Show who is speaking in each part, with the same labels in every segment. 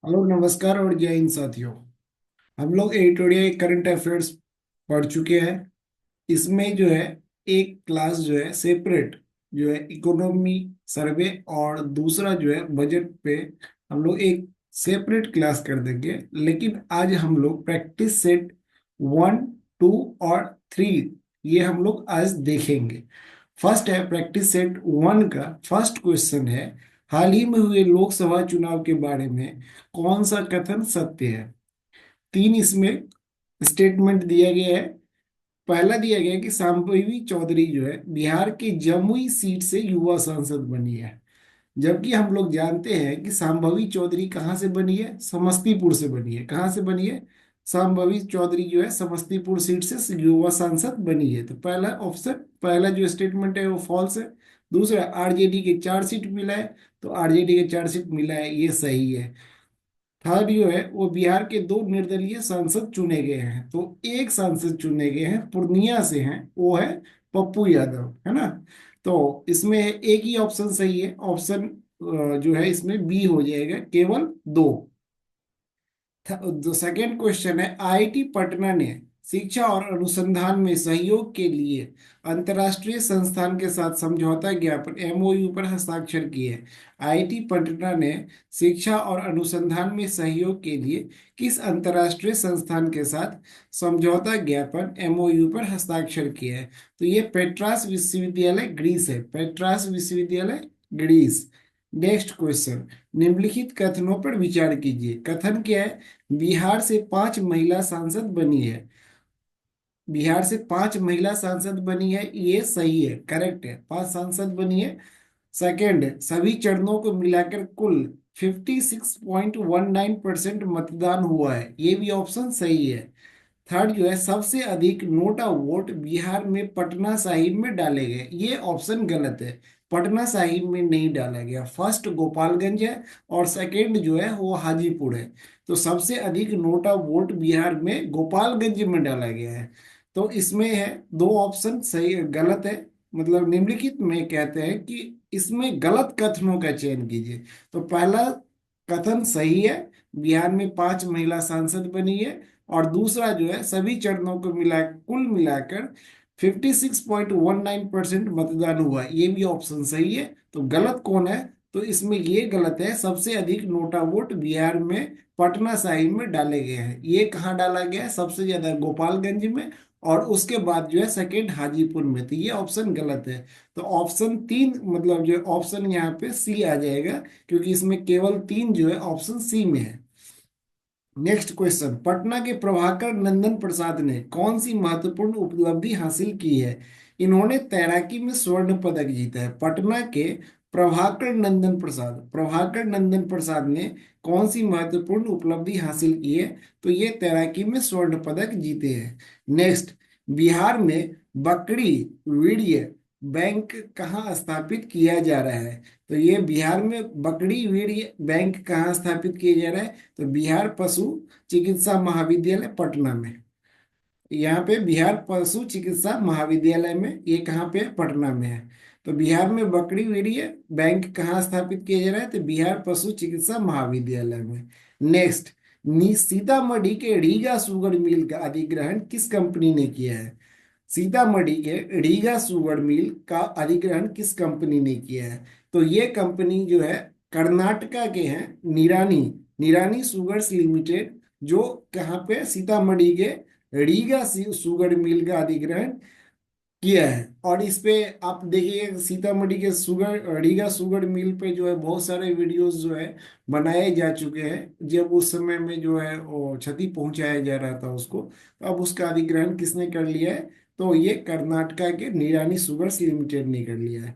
Speaker 1: Hello, नमस्कार और जय हिंद साथियों। हम लोग एडिटोरियल करंट अफेयर्स पढ़ चुके हैं। इसमें जो है एक क्लास जो है सेपरेट, जो है इकोनॉमी सर्वे, और दूसरा जो है बजट पे हम लोग एक सेपरेट क्लास कर देंगे। लेकिन आज हम लोग प्रैक्टिस सेट 1, 2 और 3 ये हम लोग आज देखेंगे। फर्स्ट है प्रैक्टिस सेट 1 का फर्स्ट क्वेश्चन है, हाल ही में हुए लोकसभा चुनाव के बारे में कौन सा कथन सत्य है। तीन इसमें स्टेटमेंट दिया गया है। पहला दिया गया है कि शांभवी चौधरी जो है बिहार की जमुई सीट से युवा सांसद बनी है। जबकि हम लोग जानते हैं कि शांभवी चौधरी कहाँ से बनी है, समस्तीपुर से बनी है। कहाँ से बनी है? शांभवी चौधरी जो है समस्तीपुर सीट से युवा सांसद बनी है। तो पहला ऑप्शन, पहला जो स्टेटमेंट है वो फॉल्स है। दूसरा, आरजेडी के 4 सीट मिला है, तो आरजेडी के 4 सीट मिला है, ये सही है। थर्ड जो है वो बिहार के 2 निर्दलीय सांसद चुने गए हैं, तो एक सांसद चुने गए हैं पूर्णिया से हैं, वो है पप्पू यादव, है ना। तो इसमें एक ही ऑप्शन सही है, ऑप्शन जो है इसमें बी हो जाएगा, केवल दो। जो सेकेंड क्वेश्चन है, आईआईटी पटना ने शिक्षा और अनुसंधान में सहयोग के लिए अंतर्राष्ट्रीय संस्थान के साथ समझौता ज्ञापन एमओयू पर हस्ताक्षर किए। आईआईटी पटना ने शिक्षा और अनुसंधान में सहयोग के लिए किस अंतर्राष्ट्रीय संस्थान के साथ समझौता ज्ञापन एमओयू पर हस्ताक्षर किए हैं? तो ये पेट्रास विश्वविद्यालय ग्रीस है, पेट्रास विश्वविद्यालय ग्रीस। नेक्स्ट क्वेश्चन, निम्नलिखित कथनों पर विचार कीजिए। कथन क्या है? बिहार से 5 महिला सांसद बनी है। बिहार से 5 महिला सांसद बनी है, ये सही है, करेक्ट है, 5 सांसद बनी है। सेकेंड, सभी चरणों को मिलाकर कुल 56.19% मतदान हुआ है, ये भी ऑप्शन सही है। थर्ड जो है, सबसे अधिक नोटा वोट बिहार में पटना साहिब में डाले गए, ये ऑप्शन गलत है। पटना साहिब में नहीं डाला गया, फर्स्ट गोपालगंज है और सेकंड जो है वो हाजीपुर है। तो सबसे अधिक नोटा वोट बिहार में गोपालगंज में डाला गया है। तो इसमें है दो ऑप्शन सही गलत है। मतलब निम्नलिखित में कहते हैं कि इसमें गलत कथनों का चयन कीजिए। तो पहला कथन सही है, बिहार में 5 महिला सांसद बनी है। और दूसरा जो है, सभी चरणों को मिला कुल मिलाकर 56.19% मतदान हुआ है, ये भी ऑप्शन सही है। तो गलत कौन है? तो इसमें ये गलत है, सबसे अधिक नोटा वोट बिहार में पटना साहिब में डाले गए हैं। ये कहाँ डाला गया है? सबसे ज्यादा गोपालगंज में, और उसके बाद जो है सेकंड हाजीपुर में। तो ये ऑप्शन गलत है। तो ऑप्शन 3, मतलब जो ऑप्शन यहाँ पे सी आ जाएगा, क्योंकि इसमें केवल 3 जो है ऑप्शन सी में है। नेक्स्ट क्वेश्चन, पटना के प्रभाकर नंदन प्रसाद ने कौन सी महत्वपूर्ण उपलब्धि हासिल की है? इन्होंने तैराकी में स्वर्ण पदक जीता है। पटना के प्रभाकर नंदन प्रसाद ने कौन सी महत्वपूर्ण उपलब्धि हासिल की है? तो ये तैराकी में स्वर्ण पदक जीते हैं। नेक्स्ट, बिहार में बकरी वीर्य बैंक कहाँ स्थापित किया जा रहा है? तो ये बिहार में बकरी वीर्य बैंक कहाँ स्थापित किया जा रहा है? तो बिहार पशु चिकित्सा महाविद्यालय पटना में। यहाँ पे बिहार पशु चिकित्सा महाविद्यालय में, ये कहाँ पे है? पटना में है। तो बिहार में बकरी वीर्य बैंक कहाँ स्थापित किया जा रहा है? तो बिहार पशु चिकित्सा महाविद्यालय में। नेक्स्ट, सीतामढ़ी के रीगा शुगर मिल का अधिग्रहण किस कंपनी ने किया है? सीतामढ़ी के रीगा शुगर मिल का अधिग्रहण किस कंपनी ने किया है? तो ये कंपनी जो है कर्नाटका के हैं, निरानी निरानी शुगर्स लिमिटेड, जो कहाँ पे? सीतामढ़ी के रीगा शुगर मिल का अधिग्रहण किया है। और इस पे आप देखिए, सीतामढ़ी के शुगर रीगा शुगर मिल पे जो है बहुत सारे वीडियोस जो है बनाए जा चुके हैं, जब उस समय में जो है वो क्षति पहुंचाया जा रहा था उसको। तो अब उसका अधिग्रहण किसने कर लिया है? तो ये कर्नाटका के निरानी शुगर्स लिमिटेड ने कर लिया है।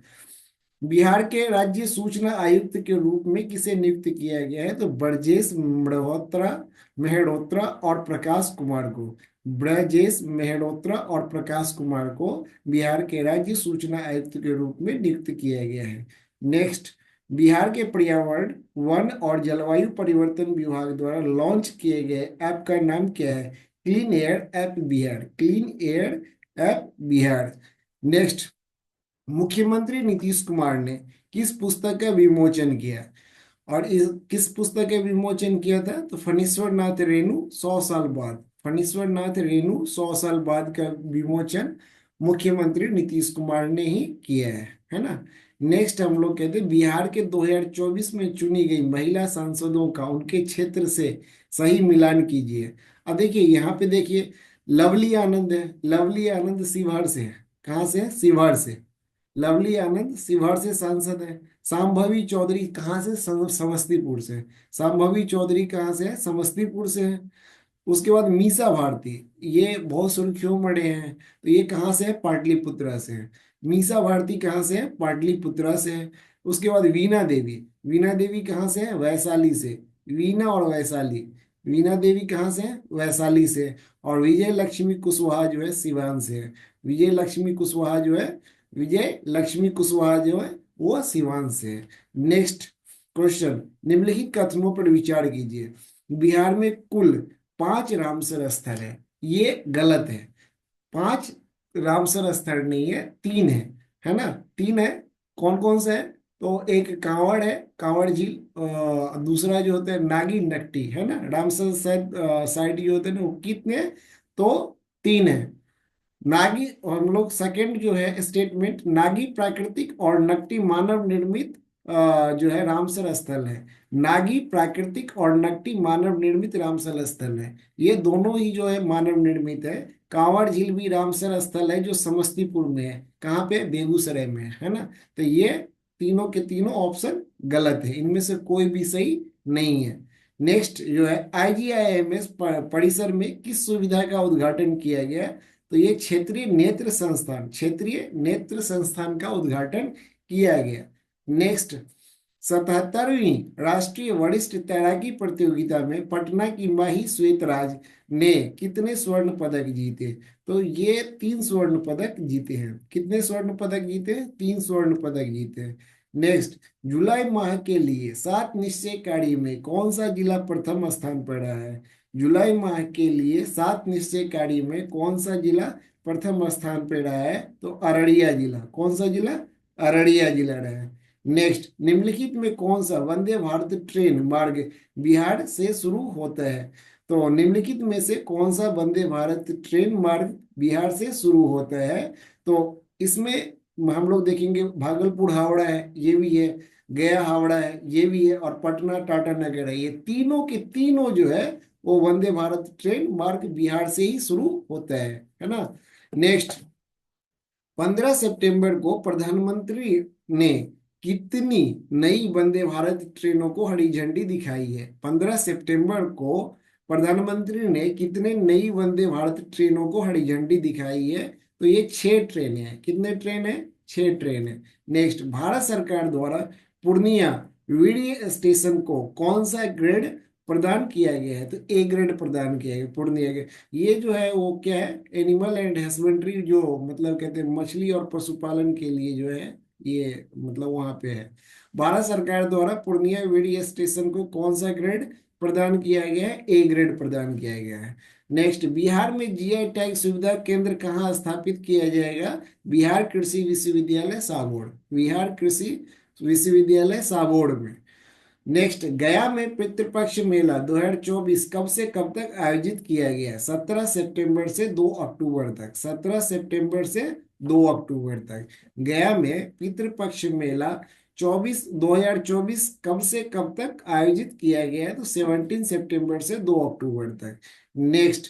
Speaker 1: बिहार के राज्य सूचना आयुक्त के रूप में किसे नियुक्त किया गया है? तो ब्रजेश मेहरोत्रा मेहरोत्रा और प्रकाश कुमार को। ब्रजेश मेहरोत्रा और प्रकाश कुमार को बिहार के राज्य सूचना आयुक्त के रूप में नियुक्त किया गया है। नेक्स्ट, बिहार के पर्यावरण वन और जलवायु परिवर्तन विभाग द्वारा लॉन्च किए गए ऐप का नाम क्या है? Clean air app Bihar, clean air app Bihar. Next, मुख्यमंत्री नीतीश कुमार ने किस पुस्तक का विमोचन किया? और इस किस पुस्तक के विमोचन किया था? तो फणीश्वर नाथ रेणु 100 साल बाद, फणीश्वर नाथ रेणु 100 साल बाद का विमोचन मुख्यमंत्री नीतीश कुमार ने ही किया है ना। नेक्स्ट हम लोग कहते हैं बिहार के 2024 में चुनी गई महिला सांसदों का उनके क्षेत्र से सही मिलान कीजिए। अब देखिए यहाँ पे देखिए, लवली आनंद है, लवली आनंद शिवहर से है। कहाँ से है? शिवहर से। लवली आनंद शिवहर से सांसद है। सांभवी चौधरी कहाँ से? समस्तीपुर से। सांभवी चौधरी कहाँ से है? समस्तीपुर से है। उसके बाद मीसा भारती, ये बहुत सुर्खियों में रहे हैं, तो ये कहाँ से है? पाटलिपुत्रा से है। मीसा भारती कहाँ से है? पाटलिपुत्रा से है। उसके बाद वीणा देवी, वीणा देवी कहाँ से है? वैशाली से। वीणा और वैशाली, वीणा देवी कहाँ से है? वैशाली से। और विजय लक्ष्मी कुशवाहा जो है सिवान से है। विजय लक्ष्मी कुशवाहा जो है, विजय लक्ष्मी कुशवाहा जो है वो सिवान से है। नेक्स्ट क्वेश्चन, निम्नलिखित कथनों पर विचार कीजिए। बिहार में कुल 5 रामसर स्थल है, ये गलत है। 5 रामसर स्थल नहीं है, 3 है ना? 3 है। कौन कौन सा है? तो एक कांवड़ है, कांवड़ झील। दूसरा जो होता है नागी नक्टी है ना, रामसर साइट जो होते हैं ना वो कितने हैं? तो 3 है। नागी, हम लोग सेकंड जो है स्टेटमेंट, नागी प्राकृतिक और नकटी मानव निर्मित जो है रामसर स्थल है। नागी प्राकृतिक और नकटी मानव निर्मित रामसर स्थल है। ये दोनों ही जो है मानव निर्मित है। कांवड़ झील भी रामसर स्थल है जो समस्तीपुर में है। कहाँ पे? बेगूसराय में है ना। तो ये तीनों के तीनों ऑप्शन गलत है, इनमें से कोई भी सही नहीं है। नेक्स्ट जो है IGIMS परिसर में किस सुविधा का उद्घाटन किया गया? तो ये क्षेत्रीय नेत्र संस्थान, क्षेत्रीय नेत्र संस्थान का उद्घाटन किया गया। नेक्स्ट, 77वीं राष्ट्रीय वरिष्ठ तैराकी प्रतियोगिता में पटना की माही श्वेतराज ने कितने स्वर्ण पदक जीते? तो ये 3 स्वर्ण पदक जीते हैं। कितने स्वर्ण पदक जीते हैं? 3 स्वर्ण पदक जीते हैं। नेक्स्ट, जुलाई माह के लिए 7 निश्चय कार्य में कौन सा जिला प्रथम स्थान पर रहा है? जुलाई माह के लिए 7 निश्चय कार्य में कौन सा जिला प्रथम स्थान पर रहा है? तो अररिया जिला। कौन सा जिला? अररिया जिला रहा है। नेक्स्ट, निम्नलिखित में कौन सा वंदे भारत ट्रेन मार्ग बिहार से शुरू होता है? तो निम्नलिखित में से कौन सा वंदे भारत ट्रेन मार्ग बिहार से शुरू होता है? तो इसमें हम लोग देखेंगे भागलपुर हावड़ा है, ये भी है। गया हावड़ा है, ये भी है। और पटना टाटा नगर है। ये तीनों के तीनों जो है वो वंदे भारत ट्रेन मार्ग बिहार से ही शुरू होता है ना। नेक्स्ट, 15 सितंबर को प्रधानमंत्री ने कितनी नई वंदे भारत ट्रेनों को हरी झंडी दिखाई है? 15 सितंबर को प्रधानमंत्री ने कितने नई वंदे भारत ट्रेनों को हरी झंडी दिखाई है? तो ये 6 ट्रेन है। कितने ट्रेन है? 6 ट्रेन है। नेक्स्ट, भारत सरकार द्वारा पूर्णिया वीडियो स्टेशन को कौन सा ग्रेड प्रदान किया गया है? तो A ग्रेड प्रदान किया गया पूर्णिया के। ये जो है वो क्या है? एनिमल एंड हस्बेंड्री, जो मतलब कहते हैं मछली और पशुपालन के लिए जो है ये मतलब वहां पे है। भारत सरकार द्वारा पूर्णिया वीडियो स्टेशन को कौन सा ग्रेड प्रदान किया गया है? A ग्रेड प्रदान किया गया है। नेक्स्ट, बिहार में GI टैग सुविधा केंद्र कहाँ स्थापित किया जाएगा? बिहार कृषि विश्वविद्यालय सागौड़, बिहार कृषि विश्वविद्यालय सागौड़ में। नेक्स्ट, गया में पितृपक्ष मेला 2024 कब से कब तक आयोजित किया गया है? 17 सितंबर से 2 अक्टूबर तक। 17 सितंबर से 2 अक्टूबर तक गया में पितृपक्ष मेला 2024 कब से कब तक आयोजित किया गया है? तो 17 सितंबर से 2 अक्टूबर तक। नेक्स्ट,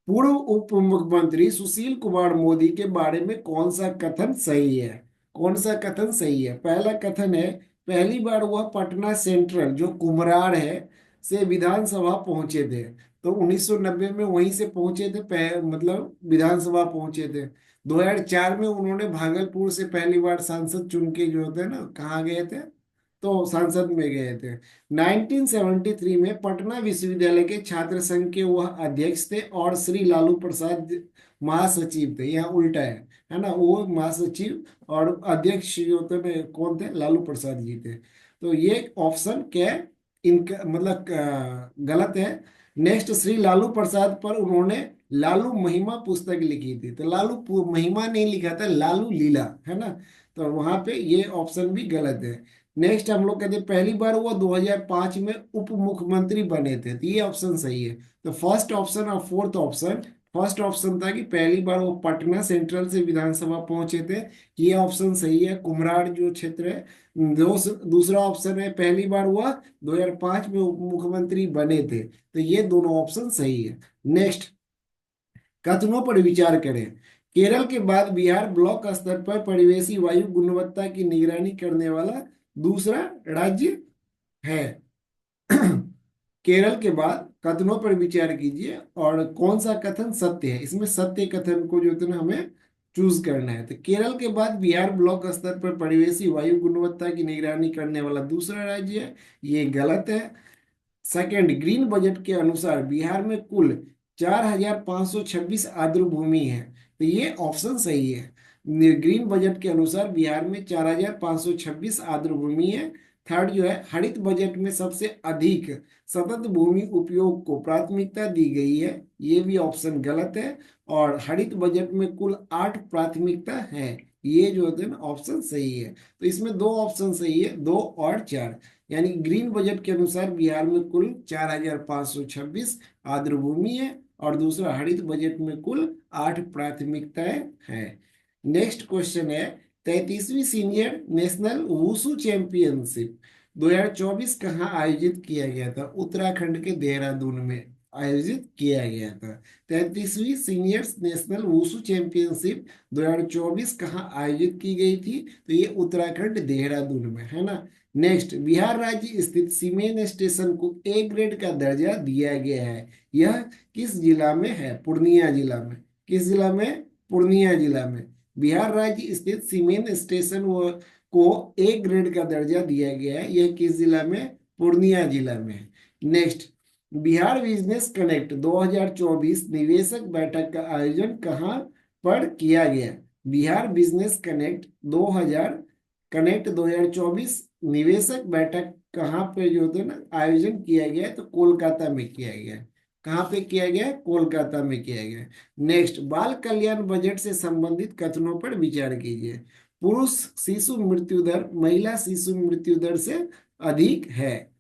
Speaker 1: पूर्व उप मुख्यमंत्री सुशील कुमार मोदी के बारे में कौन सा कथन सही है? कौन सा कथन सही है? पहला कथन है, पहली बार वह पटना सेंट्रल जो कुम्हरार है से विधानसभा पहुंचे थे। तो 1990 में वहीं से पहुंचे थे, मतलब विधानसभा पहुंचे थे। 2004 में उन्होंने भागलपुर से पहली बार सांसद चुन के जो होते हैं ना, कहाँ गए थे? तो संसद में गए थे। 1973 में पटना विश्वविद्यालय के छात्र संघ के वह अध्यक्ष थे और श्री लालू प्रसाद महासचिव थे। यहाँ उल्टा है ना, वो महासचिव और अध्यक्ष जो थे कौन थे? लालू प्रसाद जी थे। तो ये ऑप्शन क्या है? इनका मतलब गलत है। नेक्स्ट, श्री लालू प्रसाद पर उन्होंने लालू महिमा पुस्तक लिखी थी। तो लालू महिमा नहीं लिखा था, लालू लीला है ना। तो वहां पे ये ऑप्शन भी गलत है। नेक्स्ट हम लोग कहते हैं पहली बार हुआ 2005 में उप मुख्यमंत्री बने थे, तो ये ऑप्शन सही है। तो फर्स्ट ऑप्शन और फोर्थ ऑप्शन, फर्स्ट ऑप्शन था कि पहली बार वो पटना सेंट्रल से विधानसभा पहुंचे थे, ये ऑप्शन सही है, कुम्हरार जो क्षेत्र है। दूसरा ऑप्शन है पहली बार हुआ 2005 में उप मुख्यमंत्री बने थे, तो ये दोनों ऑप्शन सही है। नेक्स्ट, कथनों पर विचार करें। केरल के बाद बिहार ब्लॉक स्तर पर परिवेशी वायु गुणवत्ता की निगरानी करने वाला दूसरा राज्य है। केरल के बाद कथनों पर विचार कीजिए और कौन सा कथन सत्य है, इसमें सत्य कथन को जो है ना हमें चूज करना है। तो केरल के बाद बिहार ब्लॉक स्तर पर परिवेशी वायु गुणवत्ता की निगरानी करने वाला दूसरा राज्य है, ये गलत है। सेकंड, ग्रीन बजट के अनुसार बिहार में कुल 4,526 आर्द्र भूमि है, तो ये ऑप्शन सही है। ग्रीन बजट के अनुसार बिहार में 4,526 आर्द्र भूमि है। थर्ड जो है, हरित बजट में सबसे अधिक सतत भूमि उपयोग को प्राथमिकता दी गई है, ये भी ऑप्शन गलत है। और हरित बजट में कुल 8 प्राथमिकता है, ये जो है ना ऑप्शन सही है। तो इसमें दो ऑप्शन सही है, 2 और 4, यानी ग्रीन बजट के अनुसार बिहार में कुल 4,526 आर्द्र भूमि है, और दूसरा हरित बजट में कुल 8 प्राथमिकताएं हैं। नेक्स्ट क्वेश्चन है, 33वीं सीनियर नेशनल वुशु चैंपियनशिप 2024 कहाँ आयोजित किया गया था? उत्तराखंड के देहरादून में आयोजित किया गया था। 33वीं सीनियर नेशनल वुशु चैंपियनशिप 2024 कहाँ आयोजित की गई थी? तो ये उत्तराखंड देहरादून में है ना। नेक्स्ट, बिहार राज्य स्थित सीमेन स्टेशन को ए ग्रेड का दर्जा दिया गया है, यह किस जिला में है? पूर्णिया जिला में। किस जिला में? पूर्णिया जिला में। बिहार राज्य स्थित सीमेन स्टेशन को ए ग्रेड का दर्जा दिया गया है, यह किस जिला में? पूर्णिया जिला में है। नेक्स्ट, बिहार बिजनेस कनेक्ट 2024 निवेशक बैठक का आयोजन कहाँ पर किया गया? बिहार बिजनेस कनेक्ट 2024 निवेशक बैठक कहाँ पे जो है ना आयोजन किया गया है? तो कोलकाता में किया गया है। कहाँ पे किया गया है? कोलकाता में किया गया है। नेक्स्ट, बाल कल्याण बजट से संबंधित कथनों पर विचार कीजिए। पुरुष शिशु मृत्यु दर महिला शिशु मृत्यु दर से अधिक है।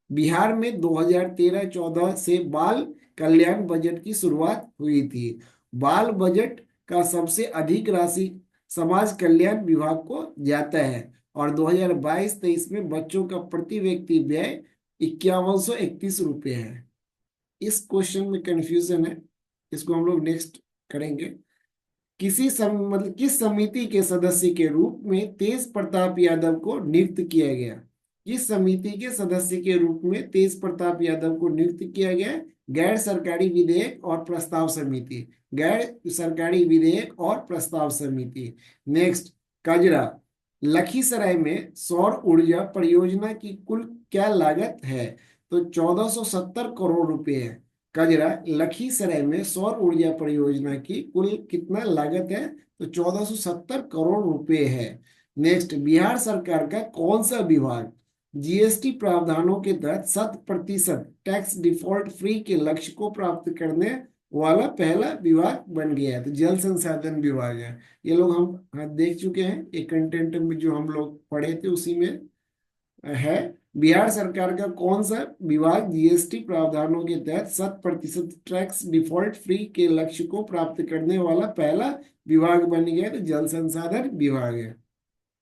Speaker 1: बिहार में 2013-14 से बाल कल्याण बजट की शुरुआत हुई थी। बाल बजट का सबसे अधिक राशि समाज कल्याण विभाग को जाता है, और 2022-23 में बच्चों का प्रति व्यक्ति व्यय 5131 रुपये है। इस क्वेश्चन में कंफ्यूजन है, इसको हम लोग नेक्स्ट करेंगे। मतलब किस समिति के सदस्य के रूप में तेज प्रताप यादव को नियुक्त किया गया? किस समिति के सदस्य के रूप में तेज प्रताप यादव को नियुक्त किया गया? गैर सरकारी विधेयक और प्रस्ताव समिति। गैर सरकारी विधेयक और प्रस्ताव समिति। नेक्स्ट, कजरा लखीसराय में सौर ऊर्जा परियोजना की कुल क्या लागत है? तो 1470 करोड़ रुपए है। कजरा लखीसराय में सौर ऊर्जा परियोजना की कुल कितना लागत है? तो 1470 करोड़ रुपए है। नेक्स्ट, बिहार सरकार का कौन सा विभाग जीएसटी प्रावधानों के तहत 100% टैक्स डिफॉल्ट फ्री के लक्ष्य को प्राप्त करने वाला पहला विभाग बन गया है? तो जल संसाधन विभाग है। ये लोग हम देख चुके हैं, एक कंटेंट में जो हम लोग पढ़े थे उसी में है। बिहार सरकार का कौन सा विभाग जीएसटी प्रावधानों के तहत 100% टैक्स डिफॉल्ट फ्री के लक्ष्य को प्राप्त करने वाला पहला विभाग बन गया? तो जल संसाधन विभाग है।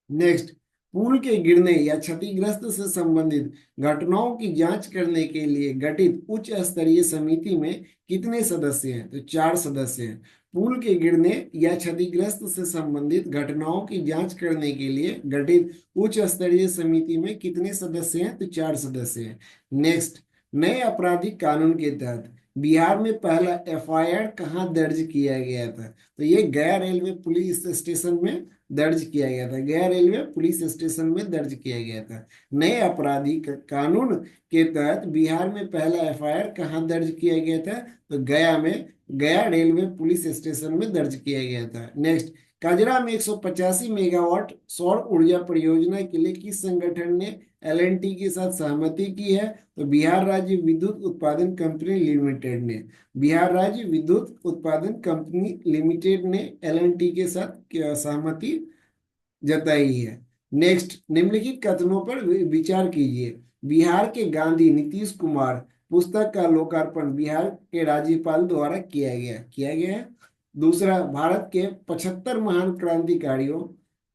Speaker 1: नेक्स्ट, पुल के गिरने या क्षतिग्रस्त से संबंधित घटनाओं की जांच करने के लिए गठित उच्च स्तरीय समिति में कितने सदस्य हैं? तो 4 सदस्य हैं। पुल के गिरने या क्षतिग्रस्त से संबंधित घटनाओं की जांच करने के लिए गठित उच्च स्तरीय समिति में कितने सदस्य हैं? तो 4 सदस्य हैं। नेक्स्ट, नए आपराधिक कानून के तहत बिहार में पहला एफआईआर कहाँ दर्ज किया गया था? तो ये गया रेलवे पुलिस स्टेशन में दर्ज किया गया था। गया रेलवे पुलिस स्टेशन में दर्ज किया गया था। नए आपराधिक कानून के तहत बिहार में पहला एफआईआर कहाँ दर्ज किया गया था? तो गया में, गया रेलवे पुलिस स्टेशन में दर्ज किया गया था। नेक्स्ट, कजरा में 185 मेगावाट सौर ऊर्जा परियोजना के लिए किस संगठन ने एलएनटी के साथ सहमति की है? तो बिहार राज्य विद्युत उत्पादन कंपनी लिमिटेड ने। बिहार राज्य विद्युत उत्पादन कंपनी लिमिटेड ने एलएनटी के साथ सहमति जताई है। नेक्स्ट, निम्नलिखित कथनों पर विचार कीजिए। बिहार के गांधी नीतीश कुमार पुस्तक का लोकार्पण बिहार के राज्यपाल द्वारा किया गया है। दूसरा, भारत के 75 महान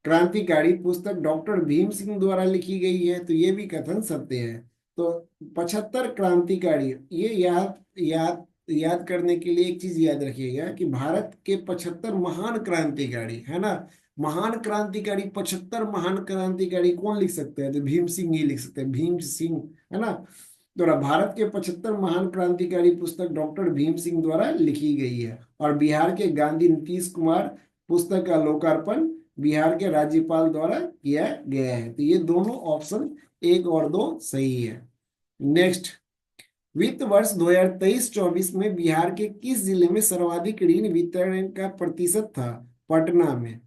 Speaker 1: क्रांतिकारी पुस्तक डॉक्टर भीम सिंह द्वारा लिखी गई है, तो ये भी कथन सत्य है। तो 75 क्रांतिकारी, ये याद याद याद करने के लिए एक चीज याद रखिएगा कि भारत के 75 महान क्रांतिकारी है ना। महान क्रांतिकारी, 75 महान क्रांतिकारी कौन लिख सकते हैं? तो भीम सिंह ही लिख सकते हैं, भीम सिंह, है ना। तो भारत के 75 महान क्रांतिकारी पुस्तक डॉक्टर भीम सिंह द्वारा लिखी गई है। और बिहार के गांधी नीतीश कुमार पुस्तक का लोकार्पण बिहार के राज्यपाल द्वारा किया गया है। तो ये दोनों ऑप्शन 1 और 2 सही है। नेक्स्ट, वित्त वर्ष 2023-24 में बिहार के किस जिले में सर्वाधिक ऋण वितरण का प्रतिशत था? पटना में।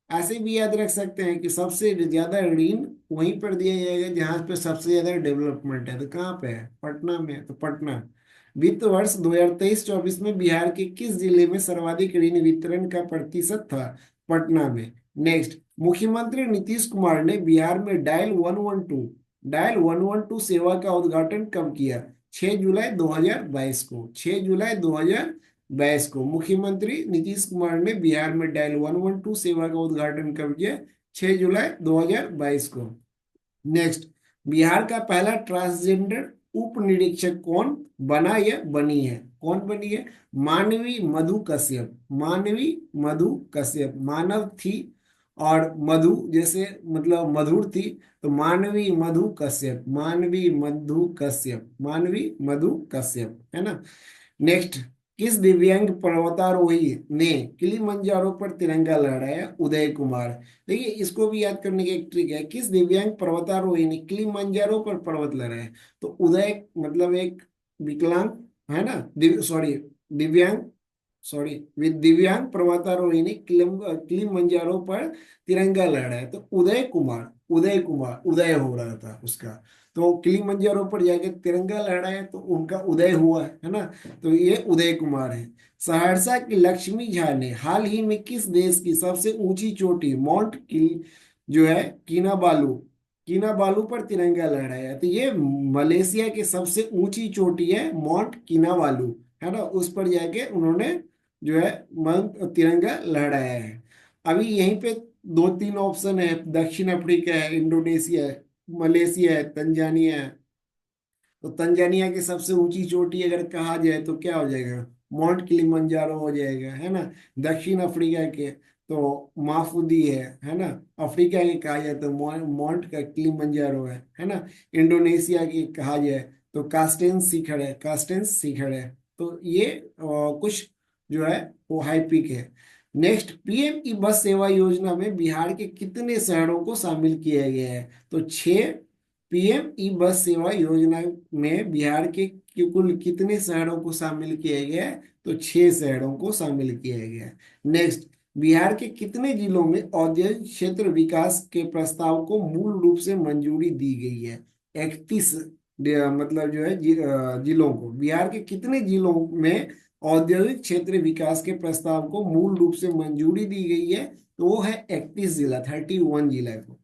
Speaker 1: ऐसे भी याद रख सकते हैं कि सबसे ज्यादा ऋण वहीं पर दिया जाएगा जहां पे सबसे ज्यादा डेवलपमेंट है। तो कहाँ पे है? पटना में। तो पटना। वित्त वर्ष 2023-24 में बिहार के किस जिले में सर्वाधिक ऋण वितरण का प्रतिशत था? पटना में। नेक्स्ट, मुख्यमंत्री नीतीश कुमार ने बिहार में डायल 112 सेवा का उद्घाटन कब किया? 6 जुलाई 2022 को। 6 जुलाई 2022 को मुख्यमंत्री नीतीश कुमार ने बिहार में डायल 112 सेवा का उद्घाटन कब किया? 6 जुलाई 2022 को। नेक्स्ट, बिहार का पहला ट्रांसजेंडर उप निरीक्षक कौन बना या बनी है? कौन बनी है? मानवी मधु कश्यप। मानवी मधु कश्यप, मानव थी और मधु जैसे मतलब मधुर थी, तो मानवी मधु कश्यप, मानवी मधु कश्यप, मानवी मधु कश्यप, है ना। नेक्स्ट, किस दिव्यांग पर्वतारोही ने किलिमंजारो पर तिरंगा लहराया? उदय कुमार। देखिए, इसको भी याद करने की एक ट्रिक है। किस दिव्यांग पर्वतारोही ने किलिमंजारो पर पर्वत लहराया? तो उदय मतलब एक विकलांग, है ना, सॉरी दिव्यांग, दिव्यांग पर्वतारोही ने किलिमंजारो पर तिरंगा लहराया। तो उदय हो रहा था उसका। तो किलिमंजारो पर जाके तिरंगा लहराया तो उनका उदय हुआ, है ना। तो ये उदय कुमार है। सहरसा की लक्ष्मी झा ने हाल ही में किस देश की सबसे ऊंची चोटी माउंट की जो है कीनाबालू पर तिरंगा लहराया? तो ये मलेशिया की सबसे ऊंची चोटी है माउंट कीनाबालू, है ना। उस पर जाके उन्होंने जो है तिरंगा लहराया है। अभी यहीं पे 2-3 ऑप्शन है। दक्षिण अफ्रीका है, इंडोनेशिया है, मलेशिया है, तंजानिया है। तो तंजानिया की सबसे ऊंची चोटी अगर कहा जाए तो क्या हो जाएगा? माउंट किलिमंजारो हो जाएगा, है ना। दक्षिण अफ्रीका के तो माफूदी है ना। अफ्रीका के कहा जाए तो माउंट का किलिमंजारो है ना। इंडोनेशिया की कहा जाए तो कास्टेंस शिखर है। तो ये कुछ जो है वो हाई पीक है। नेक्स्ट, पीएम ई बस सेवा योजना में बिहार के कितने शहरों को शामिल किया गया है? तो 6। पीएम ई बस सेवा योजना में बिहार के कुल कितने शहरों को शामिल किया गया है? तो 6 शहरों को शामिल किया गया है। नेक्स्ट, बिहार के कितने जिलों में औद्योगिक क्षेत्र विकास के प्रस्ताव को मूल रूप से मंजूरी दी गई है? 31 मतलब जो है जिलों को। बिहार के कितने जिलों में औद्योगिक क्षेत्र विकास के प्रस्ताव को मूल रूप से मंजूरी दी गई है? तो वो है 31 जिला, 31 जिला को।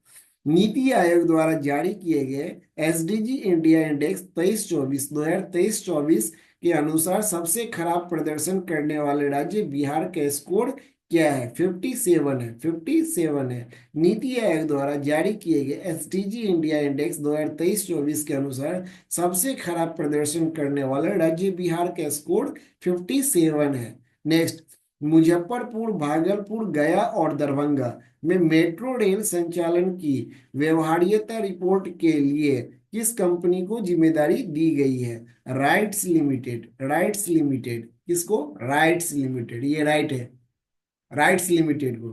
Speaker 1: नीति आयोग द्वारा जारी किए गए एसडीजी इंडिया इंडेक्स 2023-24 के अनुसार सबसे खराब प्रदर्शन करने वाले राज्य बिहार का स्कोर क्या है? 57 है, 57 है। नीति आयोग द्वारा जारी किए गए एसडीजी इंडिया इंडेक्स 2023-24 के अनुसार सबसे खराब प्रदर्शन करने वाला राज्य बिहार का स्कोर 57 है। नेक्स्ट, मुजफ्फरपुर, भागलपुर, गया और दरभंगा में मेट्रो रेल संचालन की व्यवहार्यता रिपोर्ट के लिए किस कंपनी को जिम्मेदारी दी गई है? Rights limited. किसको? राइट्स लिमिटेड, ये राइट है। राइट्स लिमिटेड को।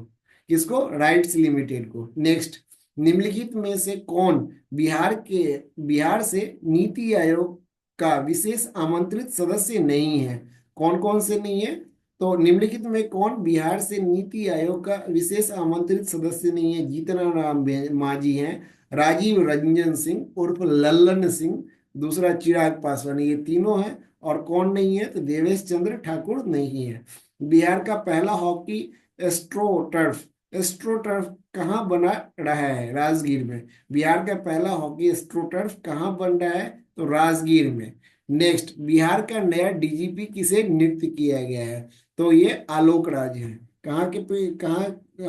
Speaker 1: किसको? राइट्स लिमिटेड को। नेक्स्ट, निम्नलिखित में से कौन बिहार से नीति आयोग का विशेष आमंत्रित सदस्य नहीं है? कौन कौन से नहीं है? तो निम्नलिखित में कौन बिहार से नीति आयोग का विशेष आमंत्रित सदस्य नहीं है? जीतन राम मांझी हैं, राजीव रंजन सिंह उर्फ लल्लन सिंह, दूसरा चिराग पासवान, ये तीनों हैं। और कौन नहीं है? तो देवेश चंद्र ठाकुर नहीं है। बिहार का पहला हॉकी एस्ट्रो टर्फ एस्ट्रोटर्फ कहाँ बना रहा है? राजगीर में। बिहार का पहला हॉकी एस्ट्रोटर्फ कहाँ बन रहा है? तो राजगीर में। नेक्स्ट, बिहार का नया डीजीपी किसे नियुक्त किया गया है? तो ये आलोक राज है। कहाँ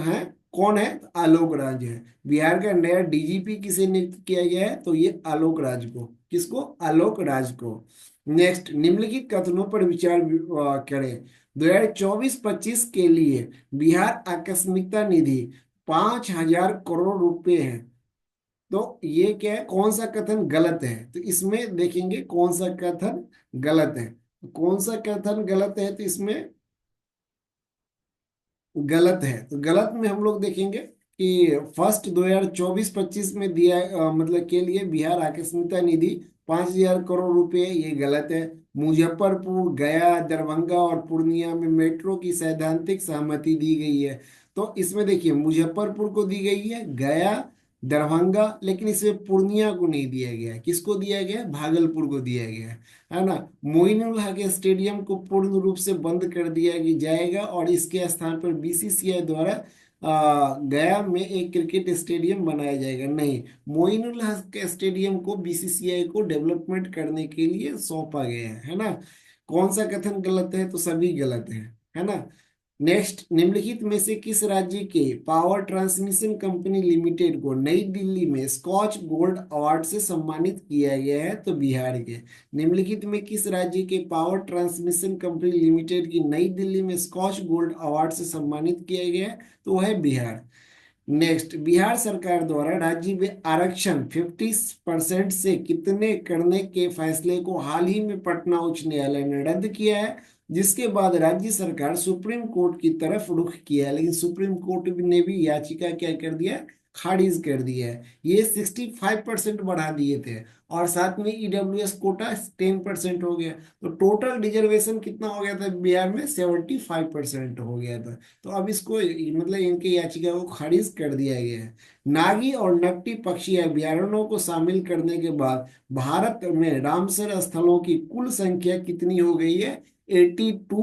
Speaker 1: है? कौन है? तो आलोक राज है। बिहार का नया डीजीपी किसे नियुक्त किया गया है? तो ये आलोक राज को। किसको? आलोक राज को। नेक्स्ट, निम्नलिखित कथनों पर विचार करें। 2024-25 के लिए बिहार आकस्मिकता निधि 5,000 करोड़ रुपए है। तो ये क्या है? कौन सा कथन गलत है? तो इसमें देखेंगे कौन सा कथन गलत है। तो कौन सा कथन गलत है? तो इसमें गलत है, तो गलत में हम लोग देखेंगे कि फर्स्ट 2024-25 में दिया मतलब के लिए बिहार आकस्मिकता निधि 5,000 करोड़ रुपए, ये गलत है। मुजफ्फरपुर, गया, दरभंगा और पूर्णिया में मेट्रो की सैद्धांतिक सहमति दी गई है। तो इसमें देखिए मुजफ्फरपुर को दी गई है, गया, दरभंगा, लेकिन इसमें पूर्णिया को नहीं दिया गया है। किसको दिया गया है? भागलपुर को दिया गया है ना। मोइनुल हक स्टेडियम को पूर्ण रूप से बंद कर दिया जाएगा और इसके स्थान पर बीसीसीआई द्वारा गया में एक क्रिकेट स्टेडियम बनाया जाएगा। नहीं, मोइनुल हक स्टेडियम को बीसीसीआई को डेवलपमेंट करने के लिए सौंपा गया है ना। कौन सा कथन गलत है? तो सभी गलत है ना। नेक्स्ट, निम्नलिखित में से किस राज्य के पावर ट्रांसमिशन कंपनी लिमिटेड को नई दिल्ली में स्कॉच गोल्ड अवार्ड से सम्मानित किया गया है? तो बिहार के। निम्नलिखित में किस राज्य के पावर ट्रांसमिशन कंपनी लिमिटेड की नई दिल्ली में स्कॉच गोल्ड अवार्ड से सम्मानित किया गया है? तो वह है बिहार। नेक्स्ट, बिहार सरकार द्वारा राज्य में आरक्षण 50% से कितने करने के फैसले को हाल ही में पटना उच्च न्यायालय ने रद्द किया है, जिसके बाद राज्य सरकार सुप्रीम कोर्ट की तरफ रुख किया है, लेकिन सुप्रीम कोर्ट ने भी याचिका क्या कर दिया? खारिज कर दिया है। ये 65% बढ़ा दिए थे और साथ में ईडब्ल्यूएस कोटा 10% हो गया। तो टोटल रिजर्वेशन कितना हो गया था बिहार में? 75% हो गया था। तो अब इसको मतलब इनके याचिका को खारिज कर दिया गया है। नागी और नकटी पक्षी अभयारण्यों को शामिल करने के बाद भारत में रामसर स्थलों की कुल संख्या कितनी हो गई है? 82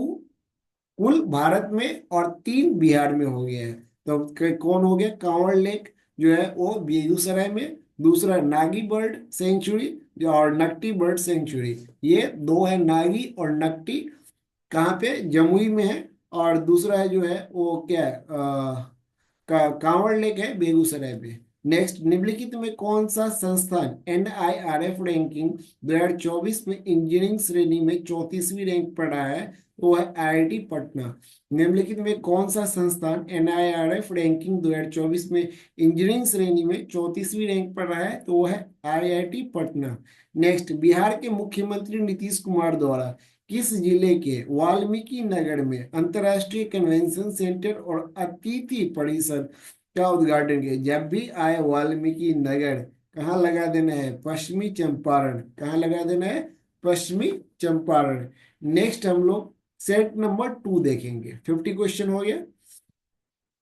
Speaker 1: कुल भारत में, और 3 बिहार में हो गया है। तो कौन हो गया? कांवड़ लेक जो है वो बेगूसराय में, दूसरा नागी बर्ड सेंचुरी जो, और नकटी बर्ड सेंचुरी। ये दो है, नागी और नकटी। कहाँ पे? जमुई में है। और दूसरा है जो है वो क्या है? कांवड़ लेक है बेगूसराय में। नेक्स्ट, निम्नलिखित में कौन सा संस्थान एनआईआरएफ रैंकिंग 2024 में इंजीनियरिंग श्रेणी में 34वीं रैंक पर रहा है? वो है आईआईटी पटना। निम्नलिखित में कौन सा संस्थान एनआईआरएफ रैंकिंग 2024 में इंजीनियरिंग श्रेणी में 34वीं रैंक पर रहा है? तो वो है आईआईटी पटना। नेक्स्ट, बिहार के मुख्यमंत्री नीतीश कुमार द्वारा किस जिले के वाल्मीकि नगर में अंतर्राष्ट्रीय कन्वेंशन सेंटर और अतिथि परिषद का उद्घाटन किया? जब भी आए वाल्मीकि नगर, कहाँ लगा देना है? पश्चिमी चंपारण। कहाँ लगा देना है? पश्चिमी चंपारण। नेक्स्ट हम लोग सेट नंबर 2 देखेंगे। 50 क्वेश्चन हो गया।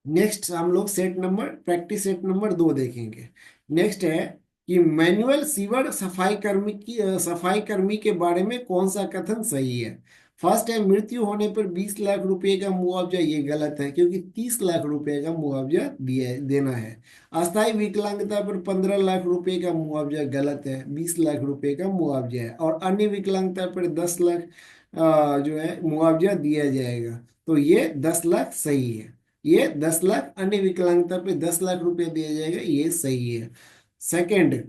Speaker 1: नेक्स्ट हम लोग प्रैक्टिस सेट नंबर 2 देखेंगे। नेक्स्ट है कि मैनुअल सीवर सफाई कर्मी के बारे में कौन सा कथन सही है? फर्स्ट है, मृत्यु होने पर 20 लाख रुपए का मुआवजा। ये गलत है क्योंकि 30 लाख रुपए का मुआवजा देना है। अस्थायी विकलांगता पर 15 लाख रुपए का मुआवजा। गलत है, 20 लाख रुपए का मुआवजा है। और अन्य विकलांगता पर 10 लाख जो है मुआवजा दिया जाएगा। तो ये 10 लाख सही है। ये 10 लाख, अन्य विकलांगता पे 10 लाख रुपए दिया जाएगा, ये सही है। सेकंड,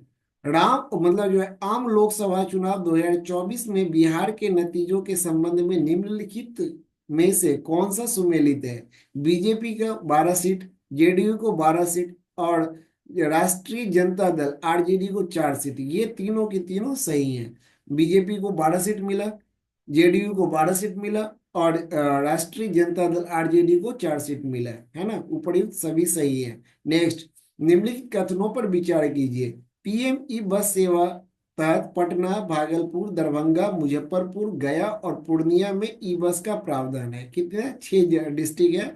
Speaker 1: राम मतलब जो है आम लोकसभा चुनाव 2024 में बिहार के नतीजों के संबंध में निम्नलिखित में से कौन सा सुमेलित है? बीजेपी का 12 सीट, जेडीयू को 12 सीट, और राष्ट्रीय जनता दल आरजेडी को 4 सीट। ये तीनों की तीनों सही हैं। बीजेपी को 12 सीट मिला, जेडीयू को 12 सीट मिला, और राष्ट्रीय जनता दल आरजेडी को 4 सीट मिला है ना। उपयुक्त सभी सही है। नेक्स्ट, निम्नलिखित कथनों पर विचार कीजिए। पीएम ई बस सेवा तहत पटना, भागलपुर, दरभंगा, मुजफ्फरपुर, गया और पूर्णिया में ई बस का प्रावधान है। कितने? 6 डिस्ट्रिक्ट है।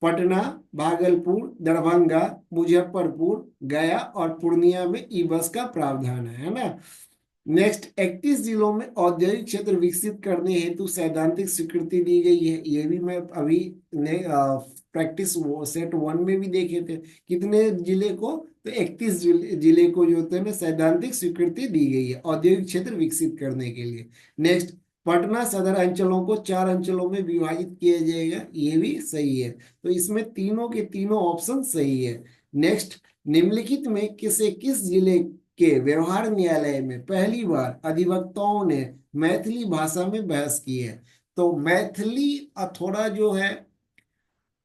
Speaker 1: पटना, भागलपुर, दरभंगा, मुजफ्फरपुर, गया और पूर्णिया में ई बस का प्रावधान है ना। नेक्स्ट, 31 जिलों में औद्योगिक क्षेत्र विकसित करने हेतु सैद्धांतिक स्वीकृति दी गई है। ये भी मैं अभी ने प्रैक्टिस सेट 1 में भी देखे थे। कितने जिले को? तो 31 जिले को जो होते हैं ना सैद्धांतिक स्वीकृति दी गई है औद्योगिक क्षेत्र विकसित करने के लिए। नेक्स्ट, पटना सदर अंचलों को 4 अंचलों में विभाजित किया जाएगा। ये भी सही है। तो इसमें तीनों के तीनों ऑप्शन सही है। नेक्स्ट, निम्नलिखित में किसे किस जिले के व्यवहार न्यायालय में पहली बार अधिवक्ताओं ने मैथिली भाषा में बहस की है? तो मैथिली थोड़ा जो है,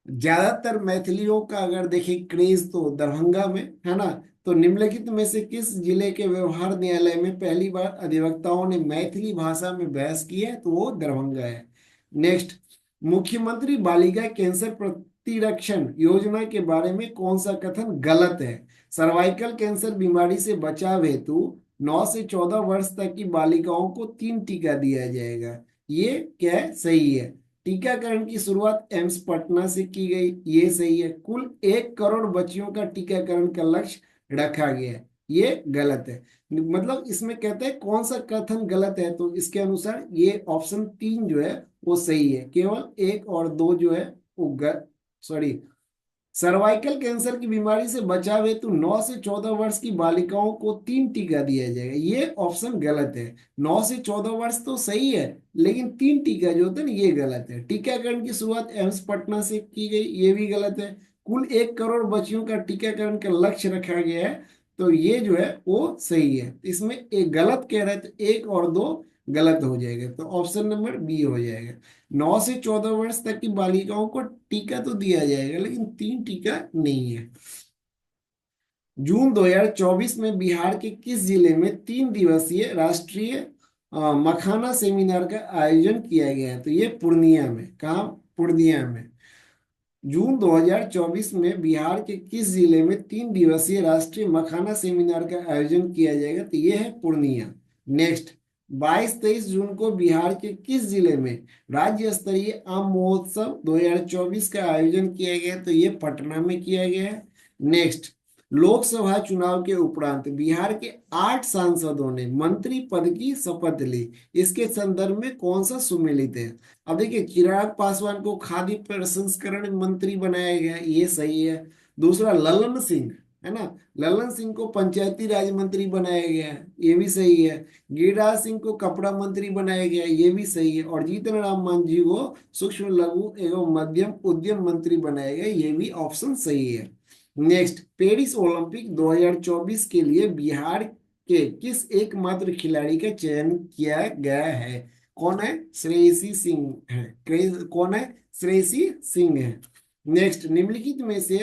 Speaker 1: ज्यादातर मैथिलियों का अगर देखें क्रेज तो दरभंगा में है ना। तो निम्नलिखित में से किस जिले के व्यवहार न्यायालय में पहली बार अधिवक्ताओं ने मैथिली भाषा में बहस की है? तो वो दरभंगा है। नेक्स्ट, मुख्यमंत्री बालिका कैंसर प्रतिरक्षण योजना के बारे में कौन सा कथन गलत है? सर्वाइकल कैंसर बीमारी से बचाव हेतु 9 से 14 वर्ष तक की बालिकाओं को 3 टीका दिया जाएगा। ये क्या सही है? टीकाकरण की शुरुआत एम्स पटना से की गई। ये सही है। कुल 1 करोड़ बच्चियों का टीकाकरण का लक्ष्य रखा गया है। ये गलत है। मतलब इसमें कहते हैं कौन सा कथन गलत है, तो इसके अनुसार ये ऑप्शन 3 जो है वो सही है। केवल 1 और 2 जो है वो सॉरी, सर्वाइकल कैंसर की बीमारी से बचाव हेतु 9 से 14 वर्ष की बालिकाओं को 3 टीका दिया जाएगा। ये ऑप्शन गलत है। 9 से 14 वर्ष तो सही है, लेकिन 3 टीका जो होता है ना ये गलत है। टीकाकरण की शुरुआत एम्स पटना से की गई, ये भी गलत है। कुल 1 करोड़ बच्चियों का टीकाकरण का लक्ष्य रखा गया है, तो ये जो है वो सही है। इसमें एक गलत कह रहे तो 1 और 2 गलत हो जाएगा, तो ऑप्शन नंबर बी हो जाएगा। 9 से 14 वर्ष तक की बालिकाओं को टीका तो दिया जाएगा, लेकिन 3 टीका नहीं है। जून 2024 में बिहार के किस जिले में 3 दिवसीय राष्ट्रीय मखाना सेमिनार का आयोजन किया गया है? तो ये पूर्णिया में। कहाँ? पूर्णिया में। जून 2024 में बिहार के किस जिले में 3 दिवसीय राष्ट्रीय मखाना सेमिनार का आयोजन किया जाएगा? तो ये है पूर्णिया। नेक्स्ट, 22-23 जून को बिहार के किस जिले में राज्य स्तरीय आम महोत्सव 2024 का आयोजन किया गया? तो ये पटना में किया गया है। नेक्स्ट, लोकसभा चुनाव के उपरांत बिहार के 8 सांसदों ने मंत्री पद की शपथ ली। इसके संदर्भ में कौन सा सुमेलित है? अब देखिए, चिराग पासवान को खाद्य प्रसंस्करण मंत्री बनाया गया, ये सही है। दूसरा, ललन सिंह है ना, ललन सिंह को पंचायती राज मंत्री बनाया गया है, ये भी सही है। गिरिराज सिंह को कपड़ा मंत्री बनाया गया है, ये भी सही है। और जीतन राम मांझी को सूक्ष्म लघु एवं मध्यम उद्यम मंत्री बनाया गया, ये भी ऑप्शन सही है। नेक्स्ट, पेरिस ओलंपिक 2024 के लिए बिहार के किस एकमात्र खिलाड़ी का चयन किया गया है? कौन है? श्रेयसी सिंह है। कौन है? श्रेयसी सिंह है। नेक्स्ट, निम्नलिखित में से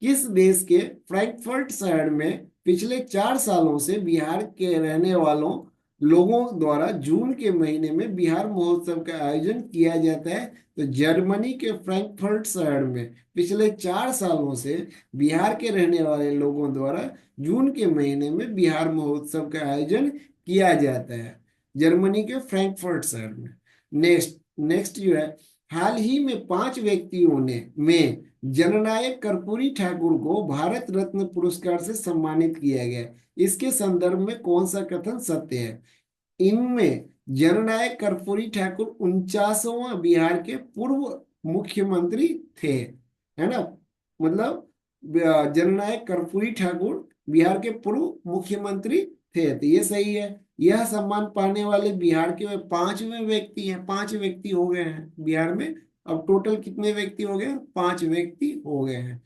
Speaker 1: किस देश के फ्रैंकफर्ट शहर में पिछले 4 सालों से बिहार के रहने वालों लोगों द्वारा जून के महीने में बिहार महोत्सव का आयोजन किया जाता है? तो जर्मनी के फ्रैंकफर्ट शहर में पिछले 4 सालों से बिहार के रहने वाले लोगों द्वारा जून के महीने में बिहार महोत्सव का आयोजन किया जाता है, जर्मनी के फ्रैंकफर्ट शहर में। नेक्स्ट नेक्स्ट जो है, हाल ही में 5 व्यक्तियों ने में जननायक कर्पूरी ठाकुर को भारत रत्न पुरस्कार से सम्मानित किया गया। इसके संदर्भ में कौन सा कथन सत्य है? इनमें जननायक कर्पूरी ठाकुर 49वां बिहार के पूर्व मुख्यमंत्री थे, है ना। मतलब जननायक कर्पूरी ठाकुर बिहार के पूर्व मुख्यमंत्री थे, तो ये सही है। यह सम्मान पाने वाले बिहार के वे 5वें व्यक्ति हैं। 5 व्यक्ति हो गए हैं बिहार में। अब टोटल कितने व्यक्ति हो गए? 5 व्यक्ति हो गए हैं।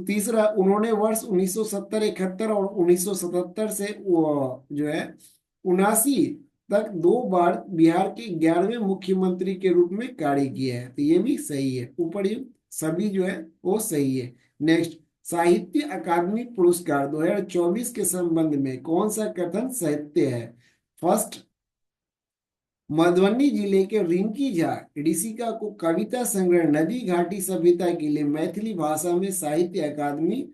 Speaker 1: तीसरा, उन्होंने वर्ष 1970, 71 और 1977 से जो है 79 तक 2 बार बिहार के 11वें मुख्यमंत्री के रूप में कार्य किया है, तो ये भी सही है। ऊपर सभी जो है वो सही है। नेक्स्ट, साहित्य अकादमी पुरस्कार 2024 के संबंध में कौन सा कथन सत्य है? फर्स्ट, मधुबनी जिले के रिंकी झा ऋषिका को कविता संग्रह नदी घाटी सभ्यता के लिए मैथिली भाषा में साहित्य अकादमी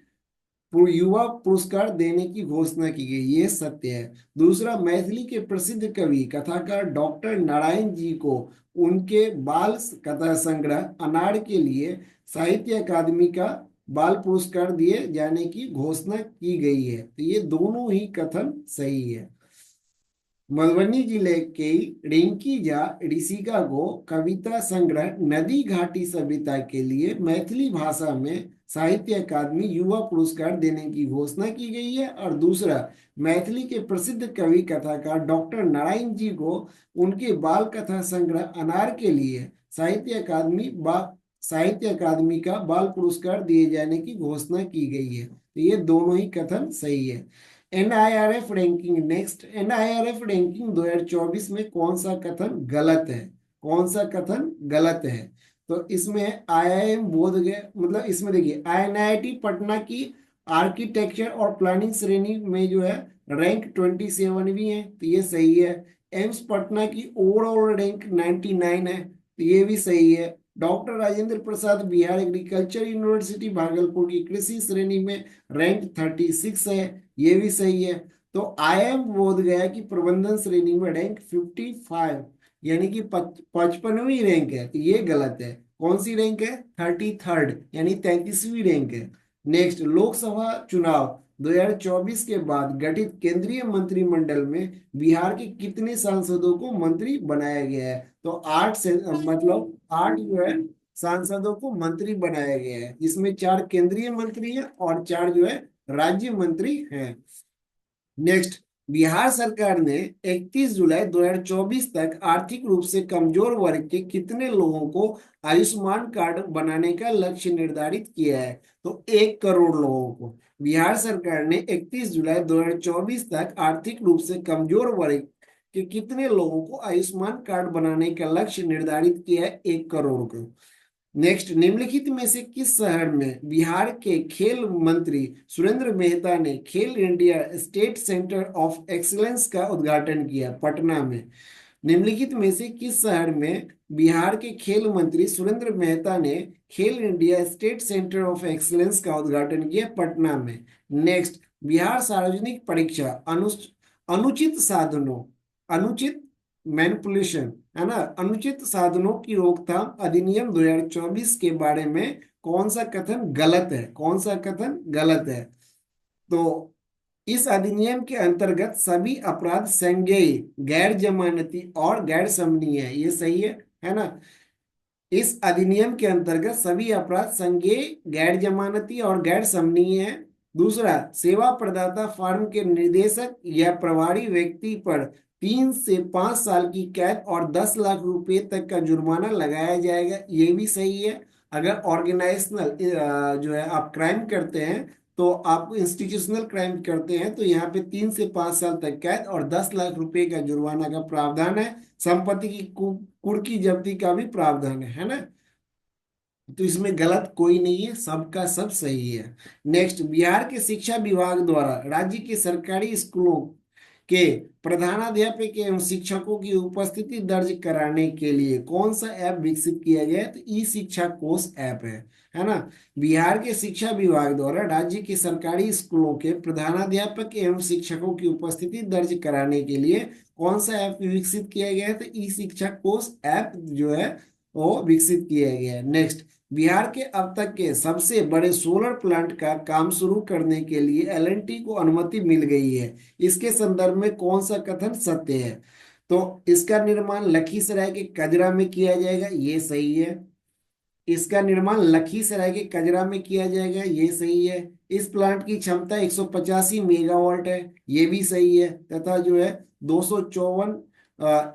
Speaker 1: युवा पुरस्कार देने की घोषणा की गई, ये सत्य है। दूसरा, मैथिली के प्रसिद्ध कवि कथाकार डॉक्टर नारायण जी को उनके बाल कथा संग्रह अनाड़ के लिए साहित्य अकादमी का बाल पुरस्कार दिए जाने की घोषणा की गई है, तो ये दोनों ही कथन सही है। मधुबनी जिले के रिंकीजा ऋषिका को कविता संग्रह नदी घाटी सभ्यता के लिए मैथिली भाषा में साहित्य अकादमी युवा पुरस्कार देने की घोषणा की गई है। और दूसरा, मैथिली के प्रसिद्ध कवि कथाकार डॉक्टर नारायण जी को उनके बाल कथा संग्रह अनार के लिए साहित्य अकादमी का बाल पुरस्कार दिए जाने की घोषणा की गई है। तो ये दोनों ही कथन सही है। NIRF ranking, next, NIRF ranking 2024 में कौन सा कथन गलत है? कौन सा कथन गलत है? तो इसमें आईआईएम बोधगया, मतलब इसमें देखिए आईआईटी पटना की आर्किटेक्चर और प्लानिंग श्रेणी में जो है रैंक 27वीं है, तो ये सही है। एम्स पटना की ओवरऑल रैंक 99 है, तो ये भी सही है। Doctor Rajendra Prasad Bihar agriculture university Bhagalpur की कृषि श्रेणी में रैंक 36 है, ये भी सही है। तो आईआईएम बोधगया की प्रबंधन श्रेणी में रैंक 55 यानी कि 55वीं रैंक है, तो ये गलत है। कौन सी रैंक है? 33rd यानी 33वीं रैंक है। नेक्स्ट, लोकसभा चुनाव 2024 के बाद गठित केंद्रीय मंत्रिमंडल में बिहार के कितने सांसदों को मंत्री बनाया गया है? तो 8 से मतलब 8 जो है सांसदों को मंत्री बनाया गया है, जिसमें 4 केंद्रीय मंत्री हैं और 4 जो है राज्य मंत्री हैं। नेक्स्ट, बिहार सरकार ने 31 जुलाई 2024 तक आर्थिक रूप से कमजोर वर्ग के कितने लोगों को आयुष्मान कार्ड बनाने का लक्ष्य निर्धारित किया है? तो 1 करोड़ लोगों को। बिहार सरकार ने 31 जुलाई 2024 तक आर्थिक रूप से कमजोर वर्ग के कितने लोगों को आयुष्मान कार्ड बनाने का लक्ष्य निर्धारित किया है? 1 करोड़ को। नेक्स्ट, निम्नलिखित में से किस शहर में बिहार के खेल मंत्री सुरेंद्र मेहता ने खेल India state centre of excellence का उद्घाटन किया? पटना में। निम्नलिखित में से किस शहर में बिहार के खेल मंत्री सुरेंद्र मेहता ने खेल India state centre of excellence का उद्घाटन किया? पटना में। नेक्स्ट, बिहार सार्वजनिक परीक्षा अनुचित साधनों, अनुचित मैनिपुलेशन, है ना, अनुचित साधनों की रोकथाम अधिनियम 2024 के बारे में कौन सा कथन गलत है? कौन सा कथन गलत है? तो इस अधिनियम के अंतर्गत सभी अपराध संज्ञेय, गैर जमानती और गैर समनीय है, ये सही है ना। इस अधिनियम के अंतर्गत सभी अपराध संज्ञेय, गैर जमानती और गैर समनीय है। दूसरा, सेवा प्रदाता फर्म के निर्देशक या प्रभारी व्यक्ति पर 3 से 5 साल की कैद और 10 लाख रुपए तक का जुर्माना लगाया जाएगा, ये भी सही है। अगर ऑर्गेनाइजेशनल जो है आप क्राइम करते हैं, तो आप इंस्टीट्यूशनल क्राइम करते हैं, तो यहाँ पे 3 से 5 साल तक कैद और 10 लाख रुपए का जुर्माना का प्रावधान है। संपत्ति की कुर्की जब्ती का भी प्रावधान है ना। तो इसमें गलत कोई नहीं है, सबका सब सही है। नेक्स्ट, बिहार के शिक्षा विभाग द्वारा राज्य के सरकारी स्कूलों के प्रधानाध्यापक एवं शिक्षकों की उपस्थिति दर्ज कराने के लिए कौन सा ऐप विकसित किया गया है? तो ई शिक्षा कोश ऐप है ना। बिहार के शिक्षा विभाग द्वारा राज्य के सरकारी स्कूलों के प्रधानाध्यापक एवं शिक्षकों की उपस्थिति दर्ज कराने के लिए कौन सा ऐप विकसित किया गया है? तो ई शिक्षा कोश ऐप जो है वो विकसित किया गया है। नेक्स्ट, बिहार के अब तक के सबसे बड़े सोलर प्लांट का काम शुरू करने के लिए एलएनटी को अनुमति मिल गई है, इसके संदर्भ में कौन सा कथन सत्य है? तो इसका निर्माण लखीसराय के कजरा में किया जाएगा, ये सही है। इसका निर्माण लखीसराय के कजरा में किया जाएगा, ये सही है। इस प्लांट की क्षमता 185 मेगावाट है, ये भी सही है। तथा जो है 254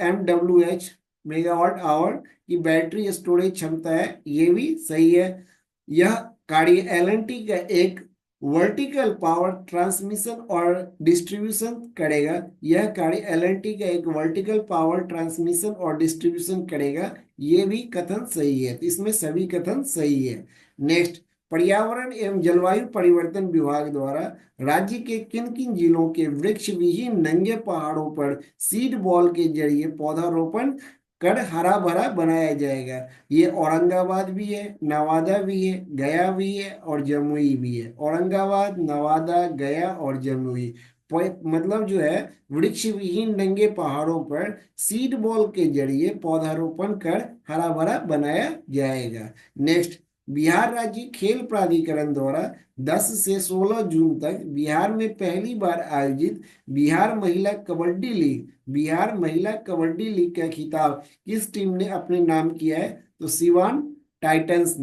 Speaker 1: MWH मेगावाट आवर की बैटरी स्टोरेज क्षमता है, ये भी सही है। यह कार्य एलएनटी का एक वर्टिकल पावर ट्रांसमिशन और डिस्ट्रीब्यूशन करेगा। यह कार्य एलएनटी का एक वर्टिकल पावर ट्रांसमिशन और डिस्ट्रीब्यूशन करेगा, ये भी कथन सही है। तो इसमें सभी कथन सही है। नेक्स्ट, पर्यावरण एवं जलवायु परिवर्तन विभाग द्वारा राज्य के किन किन जिलों के वृक्ष विहीन नंगे पहाड़ों पर सीड बॉल के जरिए पौधारोपण कर हरा भरा बनाया जाएगा? ये औरंगाबाद भी है, नवादा भी है, गया भी है और जमुई भी है। औरंगाबाद, नवादा, गया और जमुई। मतलब जो है वृक्ष विहीन नंगे पहाड़ों पर सीड बॉल के जरिए पौधारोपण कर हरा भरा बनाया जाएगा। नेक्स्ट, बिहार राज्य खेल प्राधिकरण द्वारा 10 से 16 जून तक बिहार में पहली बार आयोजित बिहार महिला कबड्डी लीग, बिहार महिला कबड्डी लीग का खिताब किस टीम ने अपने नाम किया है? तो सिवान टाइटंस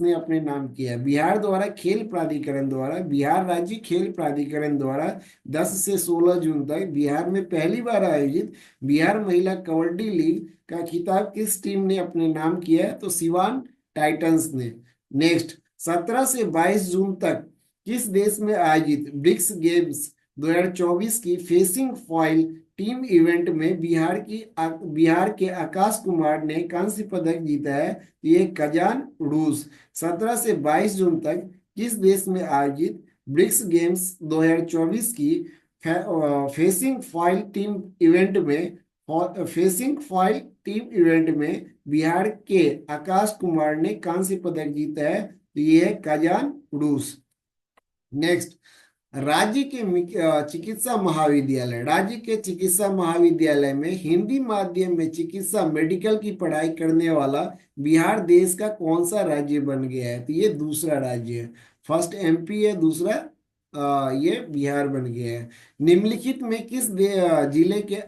Speaker 1: ने अपने नाम किया है। बिहार द्वारा खेल प्राधिकरण द्वारा, बिहार राज्य खेल प्राधिकरण द्वारा 10 से 16 जून तक बिहार में पहली बार आयोजित बिहार महिला कबड्डी लीग का खिताब किस टीम ने अपने नाम किया है? तो सिवान टाइटंस ने। नेक्स्ट, 17 से 22 जून तक किस देश में आयोजित ब्रिक्स गेम्स 2024 की फेसिंग फॉइल टीम इवेंट में बिहार के आकाश कुमार ने कांस्य पदक जीता है? ये कजान, रूस। 17 से 22 जून तक किस देश में आयोजित ब्रिक्स गेम्स 2024 की फेसिंग फॉइल टीम इवेंट में बिहार के आकाश कुमार ने कांस्य पदक जीता है? तो ये है कजान, रूस। नेक्स्ट, राज्य के चिकित्सा महाविद्यालय में हिंदी माध्यम में चिकित्सा मेडिकल की पढ़ाई करने वाला बिहार देश का कौन सा राज्य बन गया है? तो ये दूसरा राज्य है। फर्स्ट एमपी है, दूसरा ये बिहार बन गया है। निम्नलिखित में जिले के